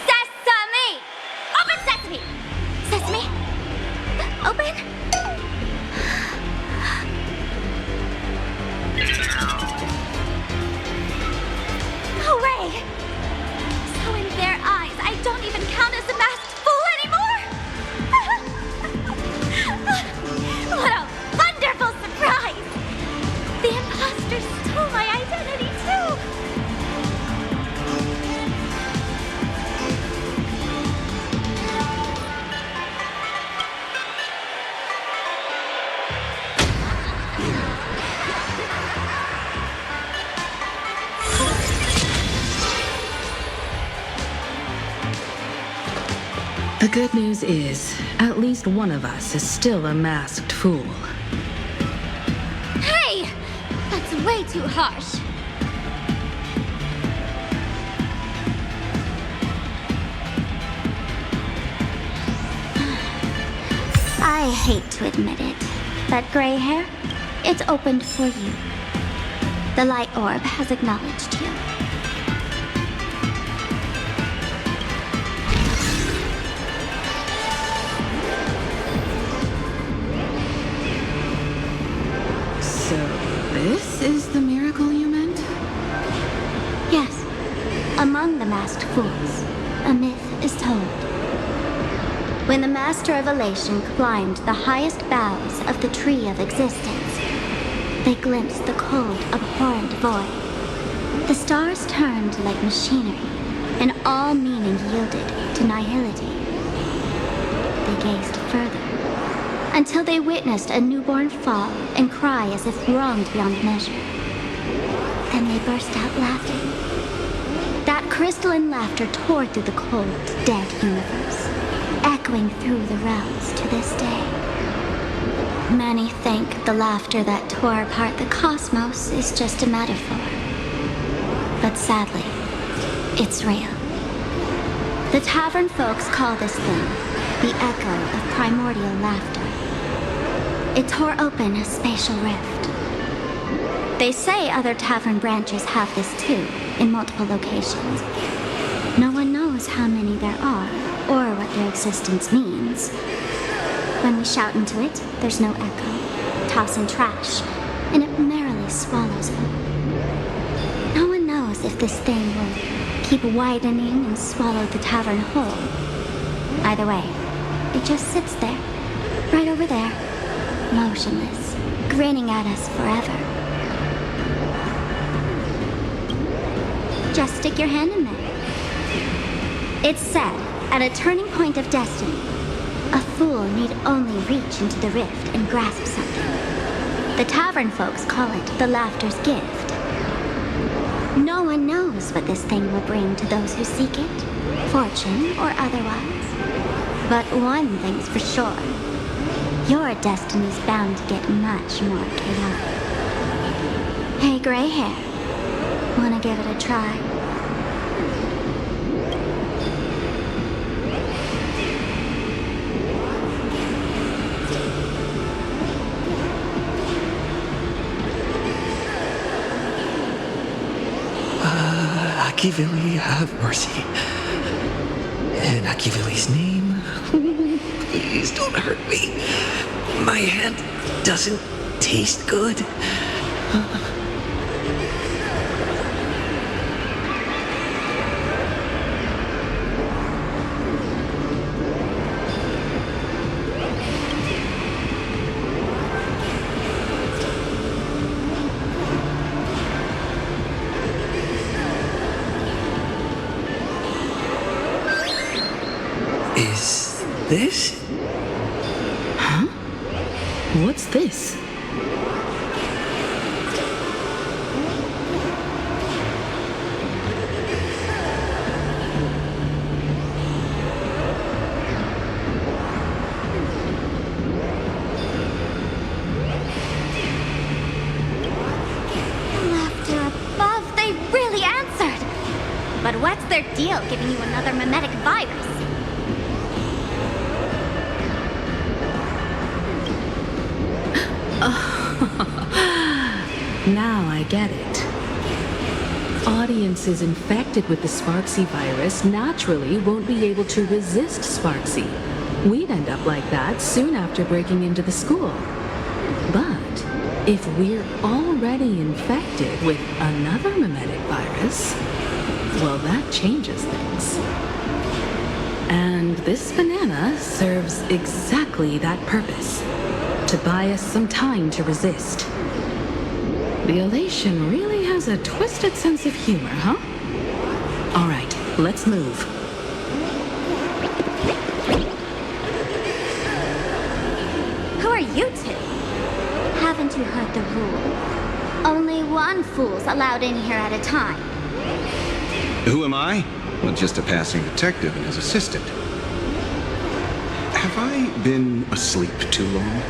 sesame! Open sesame! Sesame? Open? Hooray! So in their eyes, I don't even count as a masked fool anymore? What a wonderful surprise! The imposter stole my identity too! The good news is, at least one of us is still a masked fool. Hey! That's way too harsh. I hate to admit it, but gray hair, it's opened for you. The light orb has acknowledged you. So, this is the miracle you meant? Yes. Among the masked fools, a myth is told. When the Master of Elation climbed the highest boughs of the Tree of Existence, they glimpsed the cold, abhorrent void. The stars turned like machinery, and all meaning yielded to nihility. They gazed further, until they witnessed a newborn fall and cry as if wronged beyond measure. Then they burst out laughing. That crystalline laughter tore through the cold, dead universe, echoing through the realms to this day. Many think the laughter that tore apart the cosmos is just a metaphor. But sadly, it's real. The tavern folks call this thing the echo of primordial laughter. It tore open a spatial rift. They say other tavern branches have this too, in multiple locations. No one knows how many there are, or what their existence means. When we shout into it, there's no echo. Toss in trash, and it merrily swallows it. No one knows if this thing will keep widening and swallow the tavern whole. Either way, it just sits there, right over there, motionless, grinning at us forever. Just stick your hand in there. It's said, at a turning point of destiny, a fool need only reach into the rift and grasp something. The tavern folks call it the laughter's gift. No one knows what this thing will bring to those who seek it, fortune or otherwise. But one thing's for sure. Your destiny's bound to get much more chaotic. Hey, gray hair. Wanna give it a try? AdnGhry, have mercy. In AdnGhry's name, please don't hurt me. My hand doesn't taste good. Is this? Huh? What's this? Laughter above, they really answered! But what's their deal giving you another mimetic virus? Now I get it. Audiences infected with the Sparksy virus naturally won't be able to resist Sparksy. We'd end up like that soon after breaking into the school. But if we're already infected with another mimetic virus, well, that changes things. And this banana serves exactly that purpose. To buy us some time to resist. The Elation really has a twisted sense of humor, huh? All right, let's move. Who are you two? Haven't you heard the rule? Only one fool's allowed in here at a time. Who am I? Well, just a passing detective and his assistant. have I been asleep too long?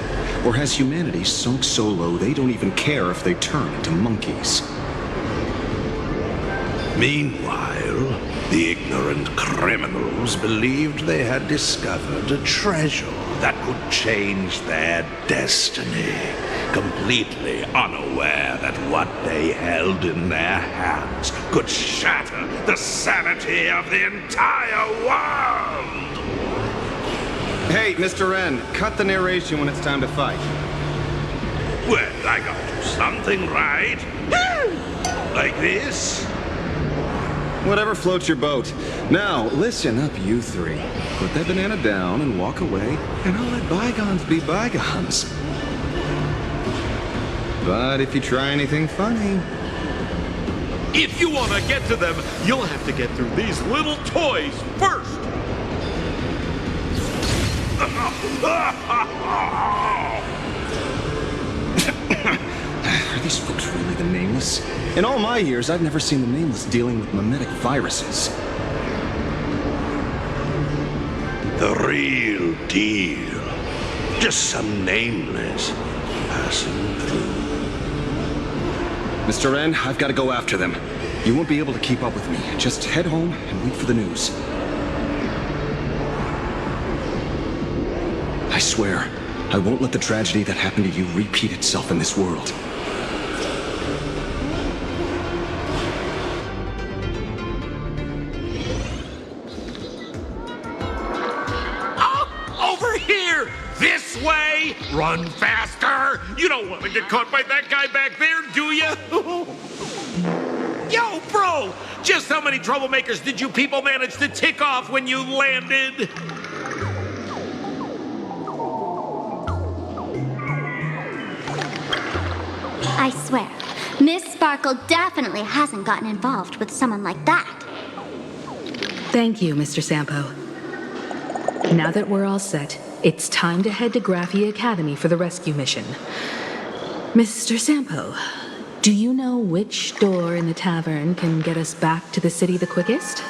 Or has humanity sunk so low they don't even care if they turn into monkeys? Meanwhile, the ignorant criminals believed they had discovered a treasure that could change their destiny, completely unaware that what they held in their hands could shatter the sanity of the entire world! Hey, Mr. N, cut the narration when it's time to fight. Well, I got to do something, right? Like this? Whatever floats your boat. Now, listen up, you three. Put that banana down and walk away, and I'll let bygones be bygones. But if you try anything funny... If you want to get to them, you'll have to get through these little toys first! Are these folks really the Nameless? In all my years, I've never seen the Nameless dealing with mimetic viruses. The real deal. Just some Nameless passing through. Mr. N, I've got to go after them. You won't be able to keep up with me. Just head home and wait for the news. I swear, I won't let the tragedy that happened to you repeat itself in this world. Over here! This way! Run faster! You don't want to get caught by that guy back there, do you? Yo, bro! Just how many troublemakers did you people manage to tick off when you landed? I swear, Miss Sparkle definitely hasn't gotten involved with someone like that. Thank you, Mr. Sampo. Now that we're all set, it's time to head to Graphie Academy for the rescue mission. Mr. Sampo, do you know which door in the tavern can get us back to the city the quickest?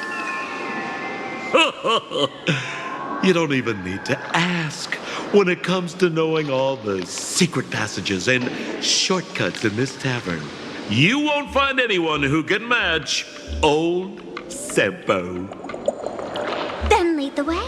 You don't even need to ask. When it comes to knowing all the secret passages and shortcuts in this tavern, you won't find anyone who can match old Sampo. Then lead the way.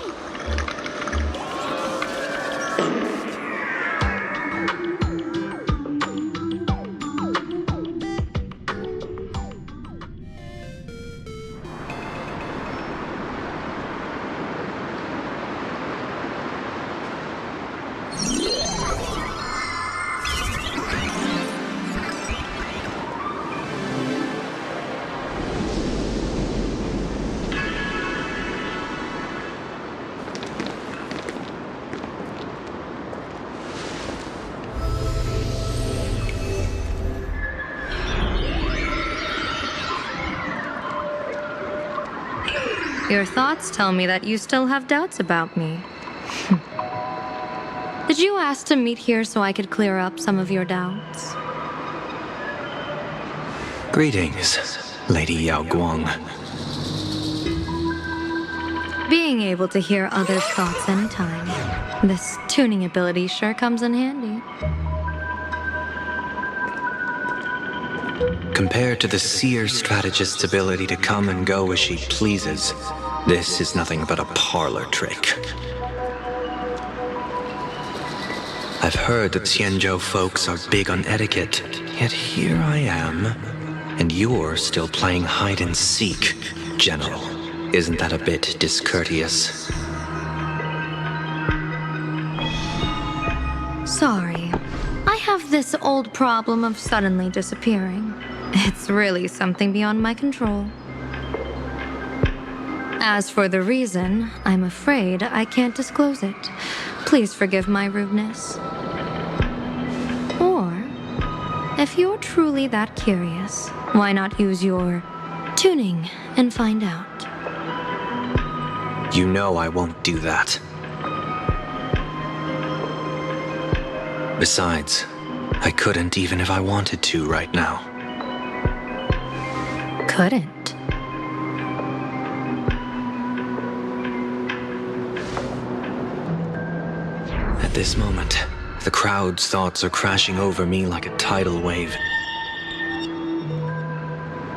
Your thoughts tell me that you still have doubts about me. Did you ask to meet here so I could clear up some of your doubts? Greetings, Lady Yao Guang. Being able to hear others' thoughts anytime. This tuning ability sure comes in handy. Compared to the seer strategist's ability to come and go as she pleases, this is nothing but a parlor trick. I've heard that Xianzhou folks are big on etiquette, yet here I am, and you're still playing hide and seek, General. Isn't that a bit discourteous? Sorry. I have this old problem of suddenly disappearing. It's really something beyond my control. As for the reason, I'm afraid I can't disclose it. Please forgive my rudeness. Or, if you're truly that curious, why not use your tuning and find out? You know I won't do that. Besides, I couldn't even if I wanted to right now. Couldn't. At this moment, the crowd's thoughts are crashing over me like a tidal wave.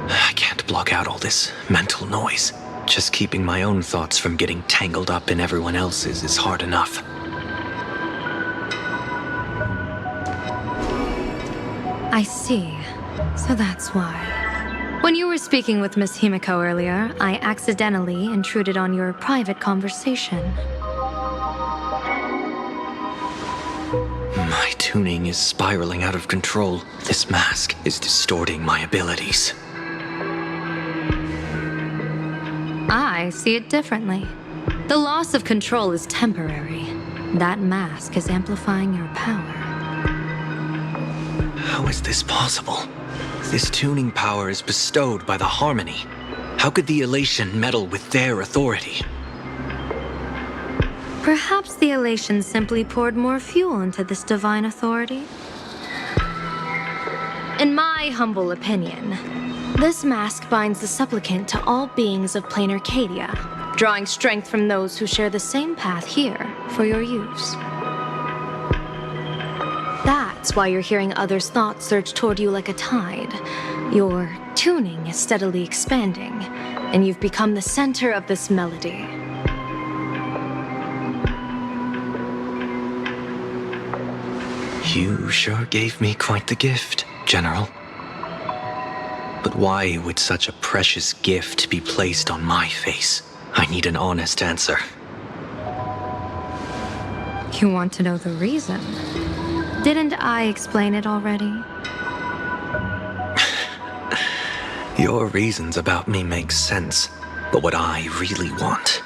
I can't block out all this mental noise. Just keeping my own thoughts from getting tangled up in everyone else's is hard enough. I see. So that's why. When you were speaking with Miss Himiko earlier, I accidentally intruded on your private conversation. My tuning is spiraling out of control. This mask is distorting my abilities. I see it differently. The loss of control is temporary. That mask is amplifying your power. How is this possible? This tuning power is bestowed by the Harmony. How could the Elation meddle with their authority? Perhaps the Elation simply poured more fuel into this divine authority? In my humble opinion, this mask binds the supplicant to all beings of plain Arcadia, drawing strength from those who share the same path here for your use. That's why you're hearing others' thoughts surge toward you like a tide. Your tuning is steadily expanding, and you've become the center of this melody. You sure gave me quite the gift, General. But why would such a precious gift be placed on my face? I need an honest answer. You want to know the reason? Didn't I explain it already? Your reasons about me make sense, but what I really want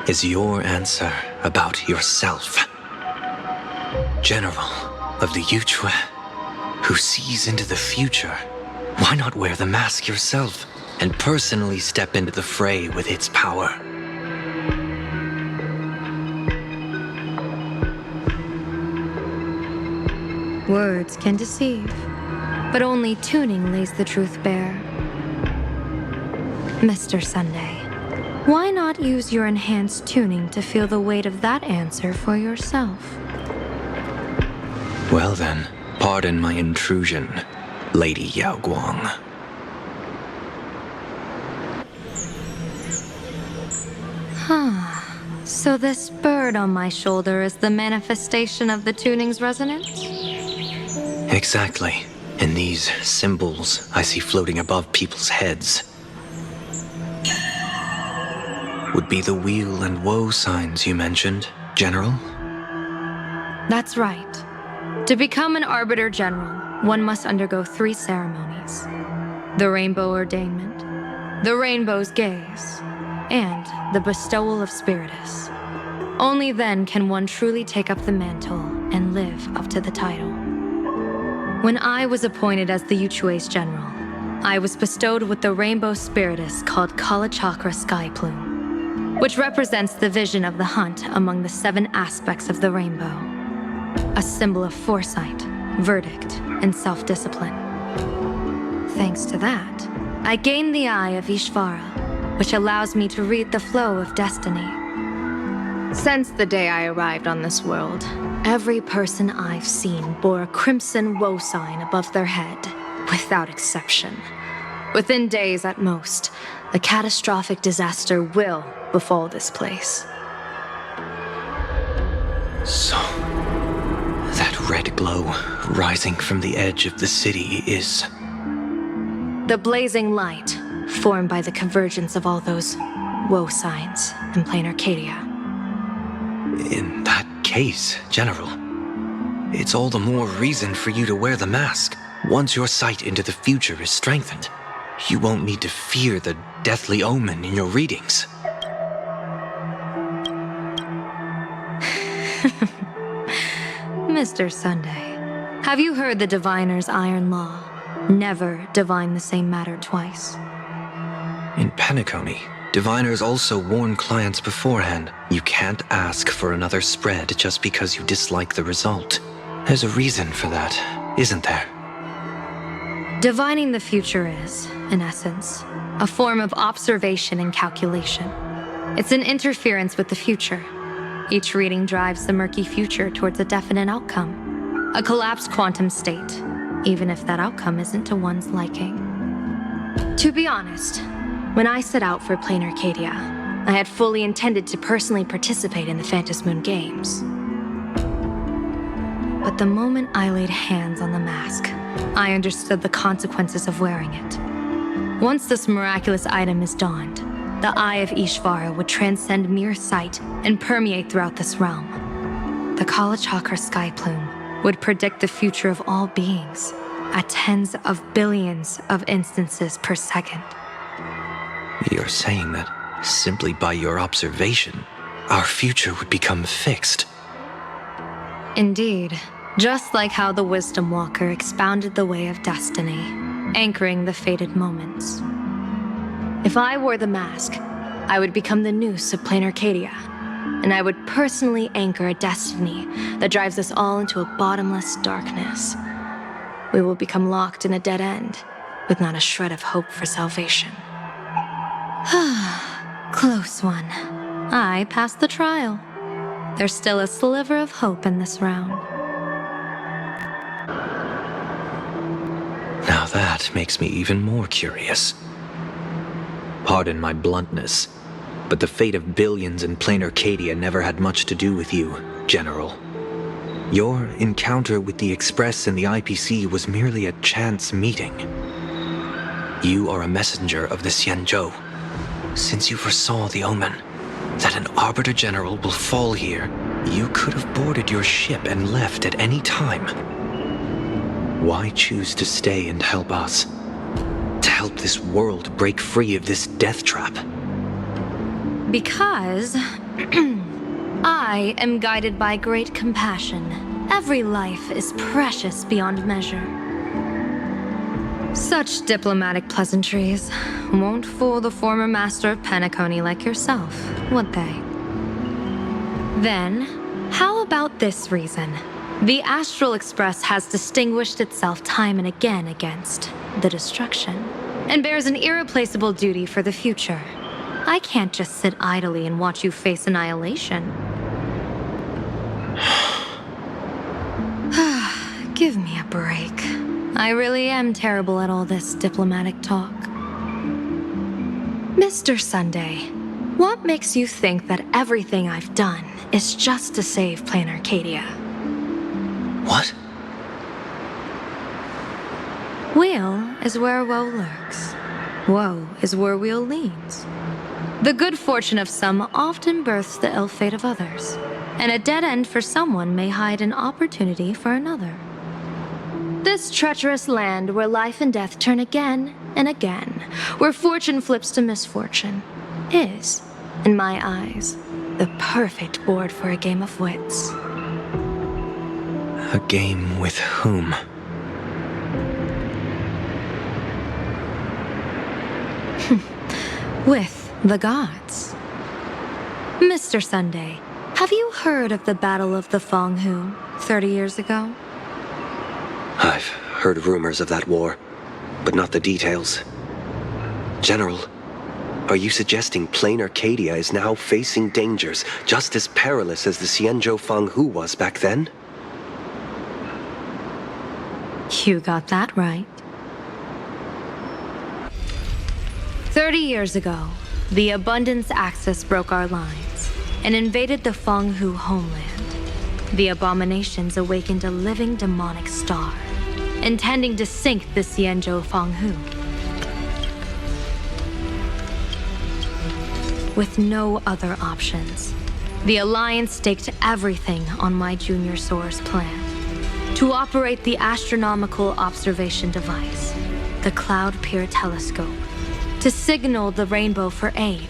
is your answer about yourself. General of the Yuchue, who sees into the future, why not wear the mask yourself and personally step into the fray with its power? Words can deceive, but only tuning lays the truth bare. Mr. Sunday, why not use your enhanced tuning to feel the weight of that answer for yourself? Well then, pardon my intrusion, Lady Yao Guang. So this bird on my shoulder is the manifestation of the tuning's resonance? Exactly. And these symbols I see floating above people's heads would be the wheel and woe signs you mentioned, General? That's right. To become an Arbiter General, one must undergo 3 ceremonies. The Rainbow Ordainment, the Rainbow's Gaze, and the Bestowal of Spiritus. Only then can one truly take up the mantle and live up to the title. When I was appointed as the Yuchue's General, I was bestowed with the Rainbow Spiritus called Kalachakra Sky Plume, which represents the vision of the hunt among the 7 aspects of the rainbow. A symbol of foresight, verdict, and self-discipline. Thanks to that, I gained the Eye of Ishvara, which allows me to read the flow of destiny. Since the day I arrived on this world, every person I've seen bore a crimson woe sign above their head, without exception. Within days at most, a catastrophic disaster will befall this place. So, that red glow rising from the edge of the city is... The blazing light, formed by the convergence of all those woe signs in plain Arcadia. In that case, General, it's all the more reason for you to wear the mask. Once your sight into the future is strengthened, you won't need to fear the deathly omen in your readings. Mr. Sunday, have you heard the diviner's iron law? Never divine the same matter twice. In Penacony, diviners also warn clients beforehand. You can't ask for another spread just because you dislike the result. There's a reason for that, isn't there? Divining the future is, in essence, a form of observation and calculation. It's an interference with the future. Each reading drives the murky future towards a definite outcome. A collapsed quantum state, even if that outcome isn't to one's liking. To be honest, when I set out for Plain Arcadia, I had fully intended to personally participate in the Phantom Moon Games. But the moment I laid hands on the mask, I understood the consequences of wearing it. Once this miraculous item is donned, the Eye of Ishvara would transcend mere sight and permeate throughout this realm. The Kalachakra sky plume would predict the future of all beings at tens of billions of instances per second. You're saying that simply by your observation, our future would become fixed. Indeed, just like how the Wisdom Walker expounded the way of destiny, anchoring the fated moments. If I wore the mask, I would become the noose of Plain Arcadia, and I would personally anchor a destiny that drives us all into a bottomless darkness. We will become locked in a dead end, with not a shred of hope for salvation. Close one. I passed the trial. There's still a sliver of hope in this round. Now that makes me even more curious. Pardon my bluntness, but the fate of billions in Plain Arcadia never had much to do with you, General. Your encounter with the Express and the IPC was merely a chance meeting. You are a messenger of the Xianzhou. Since you foresaw the omen, that an Arbiter General will fall here, you could have boarded your ship and left at any time. Why choose to stay and help us? To help this world break free of this death trap? Because I am guided by great compassion. Every life is precious beyond measure. Such diplomatic pleasantries won't fool the former master of Penacony like yourself, would they? Then, how about this reason? The Astral Express has distinguished itself time and again against the destruction, and bears an irreplaceable duty for the future. I can't just sit idly and watch you face annihilation. Give me a break. I really am terrible at all this diplomatic talk. Mr. Sunday, what makes you think that everything I've done is just to save Plain Arcadia? What? Weal is where woe lurks. Woe is where weal leads. The good fortune of some often births the ill fate of others, and a dead end for someone may hide an opportunity for another. This treacherous land where life and death turn again and again, where fortune flips to misfortune, is, in my eyes, the perfect board for a game of wits. A game with whom? With the gods. Mr. Sunday, have you heard of the Battle of the Fenghu 30 years ago? I've heard rumors of that war, but not the details. General, are you suggesting Plain Arcadia is now facing dangers just as perilous as the Xianzhou Fenghu was back then? You got that right. 30 years ago, the Abundance Axis broke our lines and invaded the Fenghu homeland. The abominations awakened a living demonic star, intending to sink the Xianzhou Fenghu. With no other options, the Alliance staked everything on my junior soarer's plan to operate the astronomical observation device, the Cloud Peer Telescope, to signal the rainbow for aid,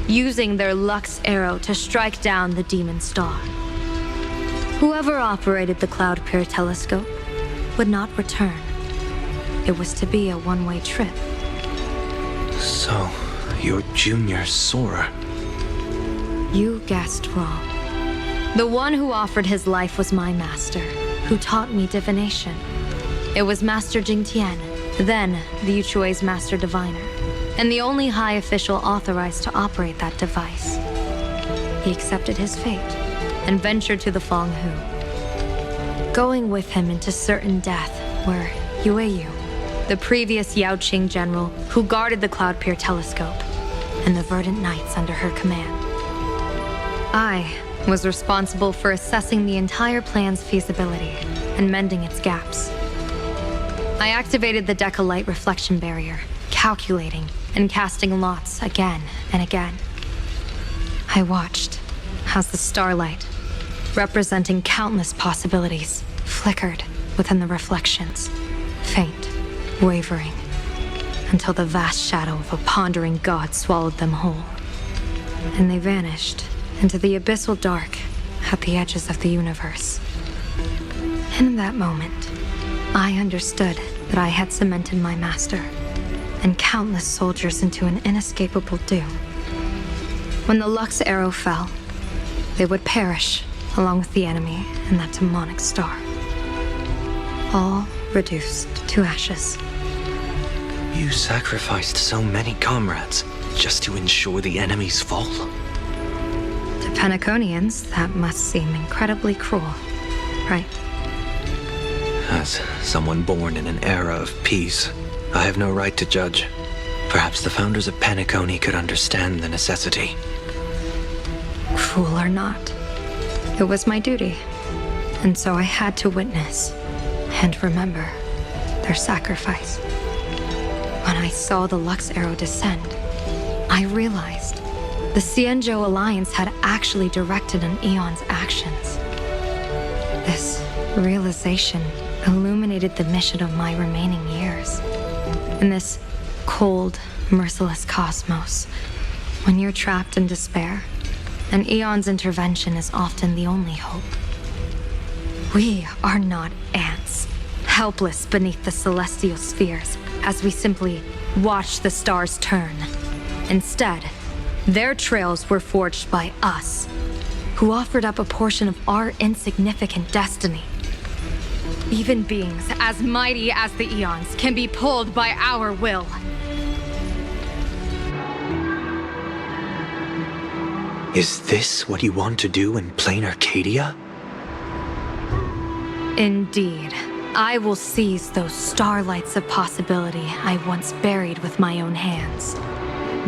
using their Lux arrow to strike down the demon star. Whoever operated the Cloud Peer Telescope would not return. It was to be a one-way trip. So, your junior soarer. You guessed wrong. The one who offered his life was my master, who taught me divination. It was Master Jingtian, then the Yuchui's Master Diviner, and the only high official authorized to operate that device. He accepted his fate and ventured to the Fanghu. Going with him into certain death were Yueyu, the previous Yaoqing general who guarded the Cloudpeer telescope, and the Verdant Knights under her command. I was responsible for assessing the entire plan's feasibility and mending its gaps. I activated the Decalite reflection barrier, calculating and casting lots again and again. I watched as the starlight, representing countless possibilities, flickered within the reflections, faint, wavering, until the vast shadow of a pondering god swallowed them whole. And they vanished into the abyssal dark at the edges of the universe. In that moment, I understood that I had cemented my master and countless soldiers into an inescapable doom. When the Lux arrow fell, they would perish along with the enemy and that demonic star. All reduced to ashes. You sacrificed so many comrades just to ensure the enemy's fall. To Penaconians, that must seem incredibly cruel, right? As someone born in an era of peace, I have no right to judge. Perhaps the founders of Penacony could understand the necessity. Cruel or not, it was my duty. And so I had to witness and remember their sacrifice. When I saw the Lux arrow descend, I realized the Xianzhou Alliance had actually directed an Aeon's actions. This realization illuminated the mission of my remaining years. In this cold, merciless cosmos, when you're trapped in despair, an Aeon's intervention is often the only hope. We are not ants, helpless beneath the celestial spheres as we simply watch the stars turn. Instead, their trails were forged by us, who offered up a portion of our insignificant destiny. Even beings as mighty as the Aeons can be pulled by our will. Is this what you want to do in plain Arcadia? Indeed. I will seize those starlights of possibility I once buried with my own hands.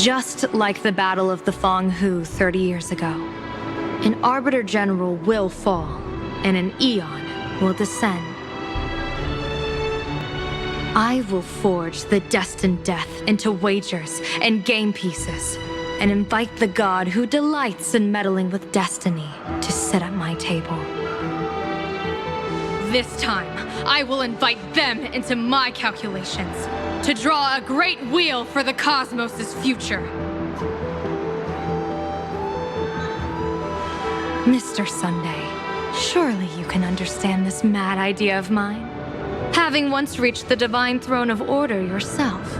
Just like the Battle of the Fanghu 30 years ago. An Arbiter General will fall, and an Aeon will descend. I will forge the destined death into wagers and game pieces, and invite the god who delights in meddling with destiny to sit at my table. This time, I will invite them into my calculations, to draw a great wheel for the cosmos' future. Mr. Sunday, surely you can understand this mad idea of mine, having once reached the divine throne of order yourself.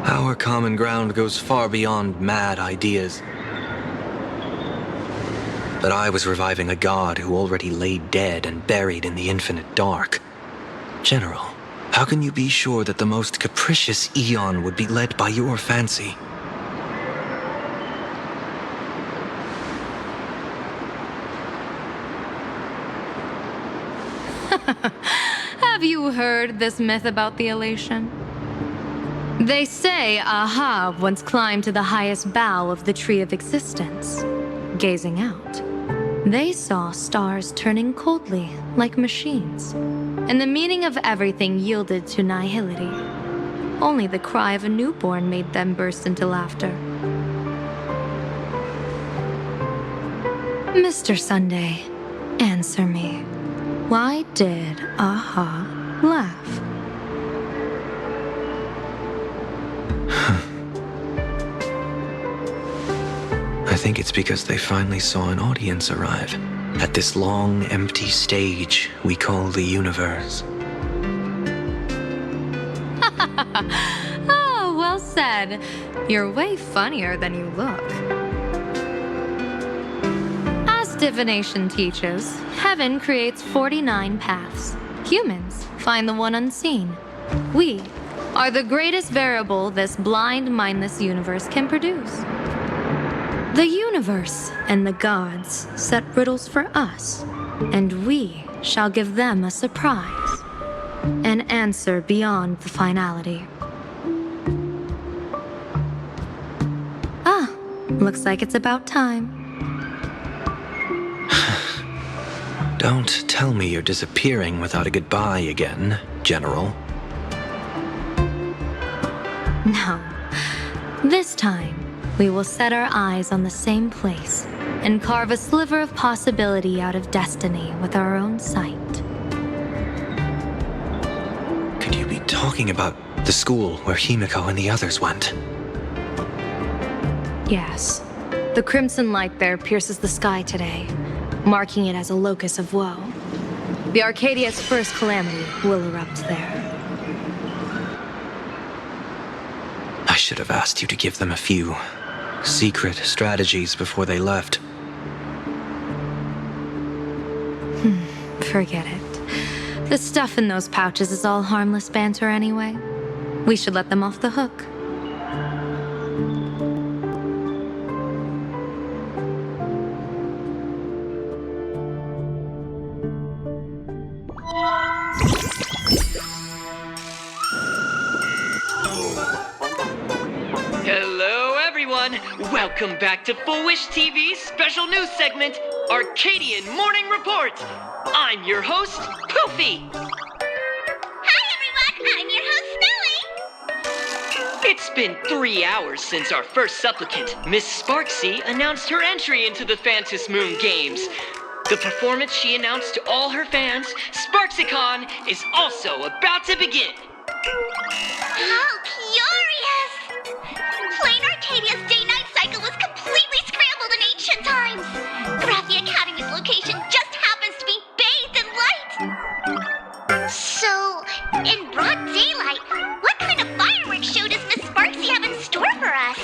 Our common ground goes far beyond mad ideas. But I was reviving a god who already lay dead and buried in the infinite dark. General, how can you be sure that the most capricious Aeon would be led by your fancy? Have you heard this myth about the elation? They say Ahab once climbed to the highest bough of the Tree of Existence. Gazing out, they saw stars turning coldly like machines, and the meaning of everything yielded to nihility. Only the cry of a newborn made them burst into laughter. Mr. Sunday, answer me. Why did Aha laugh? I think it's because they finally saw an audience arrive at this long, empty stage we call the universe. Oh, well said. You're way funnier than you look. As divination teaches, heaven creates 49 paths. Humans find the one unseen. We are the greatest variable this blind, mindless universe can produce. The universe and the gods set riddles for us, and we shall give them a surprise, an answer beyond the finality. Ah, looks like it's about time. Don't tell me you're disappearing without a goodbye again, General. No. This time, we will set our eyes on the same place and carve a sliver of possibility out of destiny with our own sight. Could you be talking about the school where Himiko and the others went? Yes. The crimson light there pierces the sky today, marking it as a locus of woe. The Arcadia's first calamity will erupt there. I should have asked you to give them a few secret strategies before they left. Forget it. The stuff in those pouches is all harmless banter anyway. We should let them off the hook. Hello, everyone. Welcome back to Full Wish TV's special news segment, Arcadian Morning Report. I'm your host, Poofy. Hi, everyone. I'm your host, Snowy. It's been 3 hours since our first supplicant, Miss Sparksy, announced her entry into the Phantom Moon Games. The performance she announced to all her fans, SparksyCon, is also about to begin. How curious! Plain Arcadia's day-night cycle was completely scrambled in ancient times. Graphia Academy's location just happens to be bathed in light. So, in broad daylight, what kind of fireworks show does Miss Sparksy have in store for us?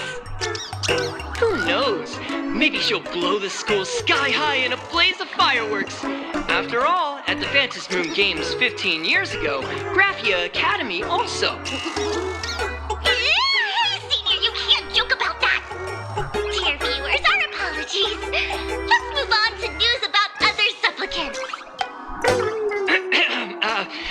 Who knows? Maybe she'll blow the school sky high in a blaze of fireworks. After all, at the Phantom Moon Games 15 years ago, Graphia Academy also. Hey, Senior, you can't joke about that. Dear viewers, our apologies. Let's move on to news about other supplicants.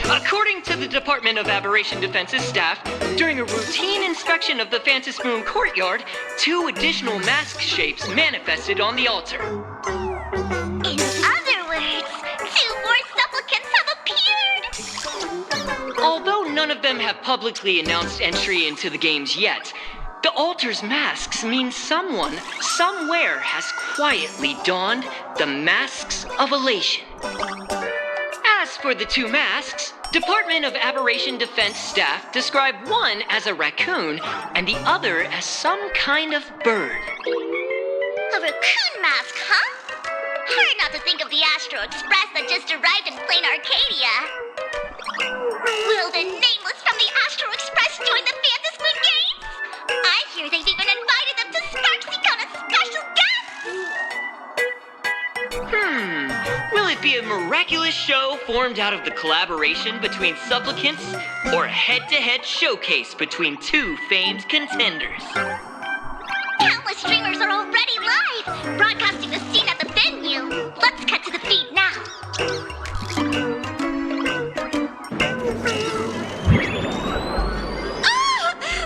According to the Department of Aberration Defense's staff, during a routine inspection of the Phantom Moon courtyard, 2 additional mask shapes manifested on the altar. In other words, 2 more supplicants have appeared. Although none of them have publicly announced entry into the games yet, the altar's masks mean someone, somewhere, has quietly donned the masks of elation. As for the 2 masks, Department of Aberration Defense staff describe one as a raccoon and the other as some kind of bird. A raccoon mask, huh? Hard not to think of the Astro Express that just arrived in plain Arcadia. Will the Nameless from the Astro Express join the Phantom Moon Games? I hear they've even invited them to SparksyCon as special guests! Will it be a miraculous show formed out of the collaboration between supplicants, or a head-to-head showcase between 2 famed contenders? Countless streamers are already live, broadcasting the scene at the venue. Let's cut to the feed now.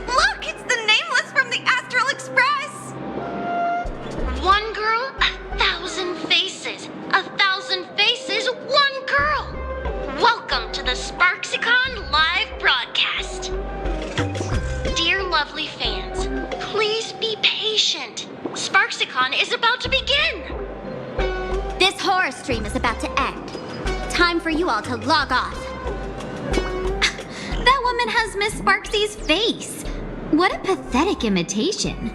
Look, it's the Nameless from the Astral Express! One girl, 1,000 faces. 1,000 faces, one girl. Welcome to the SparksyCon live broadcast. Dear lovely fans, please be patient. SparksyCon is about to begin. This horror stream is about to end. Time for you all to log off. That woman has Miss Sparksy's face. What a pathetic imitation.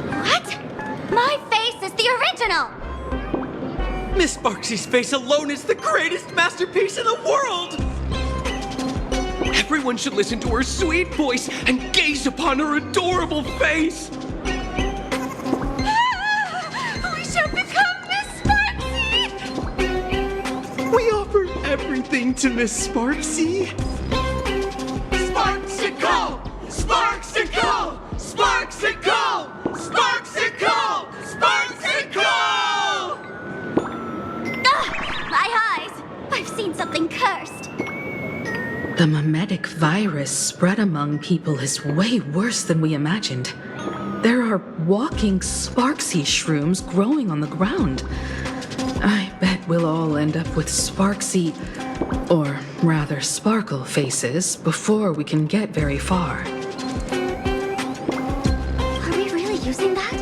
What? My face is the original. Miss Sparksy's face alone is the greatest masterpiece in the world! Everyone should listen to her sweet voice and gaze upon her adorable face! We shall become Miss Sparksy! We offer everything to Miss Sparksy. Sparksy! The mimetic virus spread among people is way worse than we imagined. There are walking Sparksy shrooms growing on the ground. I bet we'll all end up with Sparksy, or rather Sparkle faces before we can get very far. Are we really using that?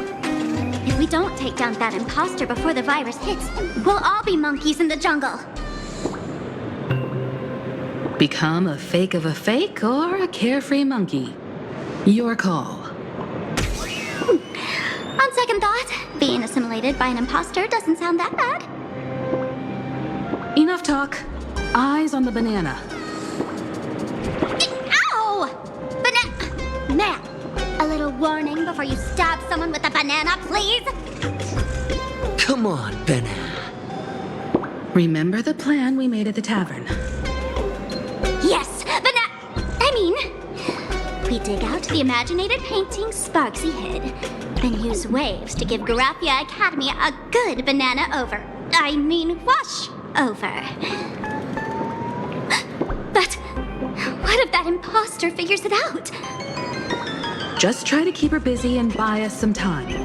If we don't take down that imposter before the virus hits, we'll all be monkeys in the jungle. Become a fake of a fake or a carefree monkey? Your call. On second thought, being assimilated by an imposter doesn't sound that bad. Enough talk. Eyes on the banana. Ow! Ma'am, a little warning before you stab someone with a banana, please? Come on, banana. Remember the plan we made at the tavern? Yes, we dig out the imaginated painting Sparksy hid, then use waves to give Garathia Academy a good banana wash over. But what if that imposter figures it out? Just try to keep her busy and buy us some time.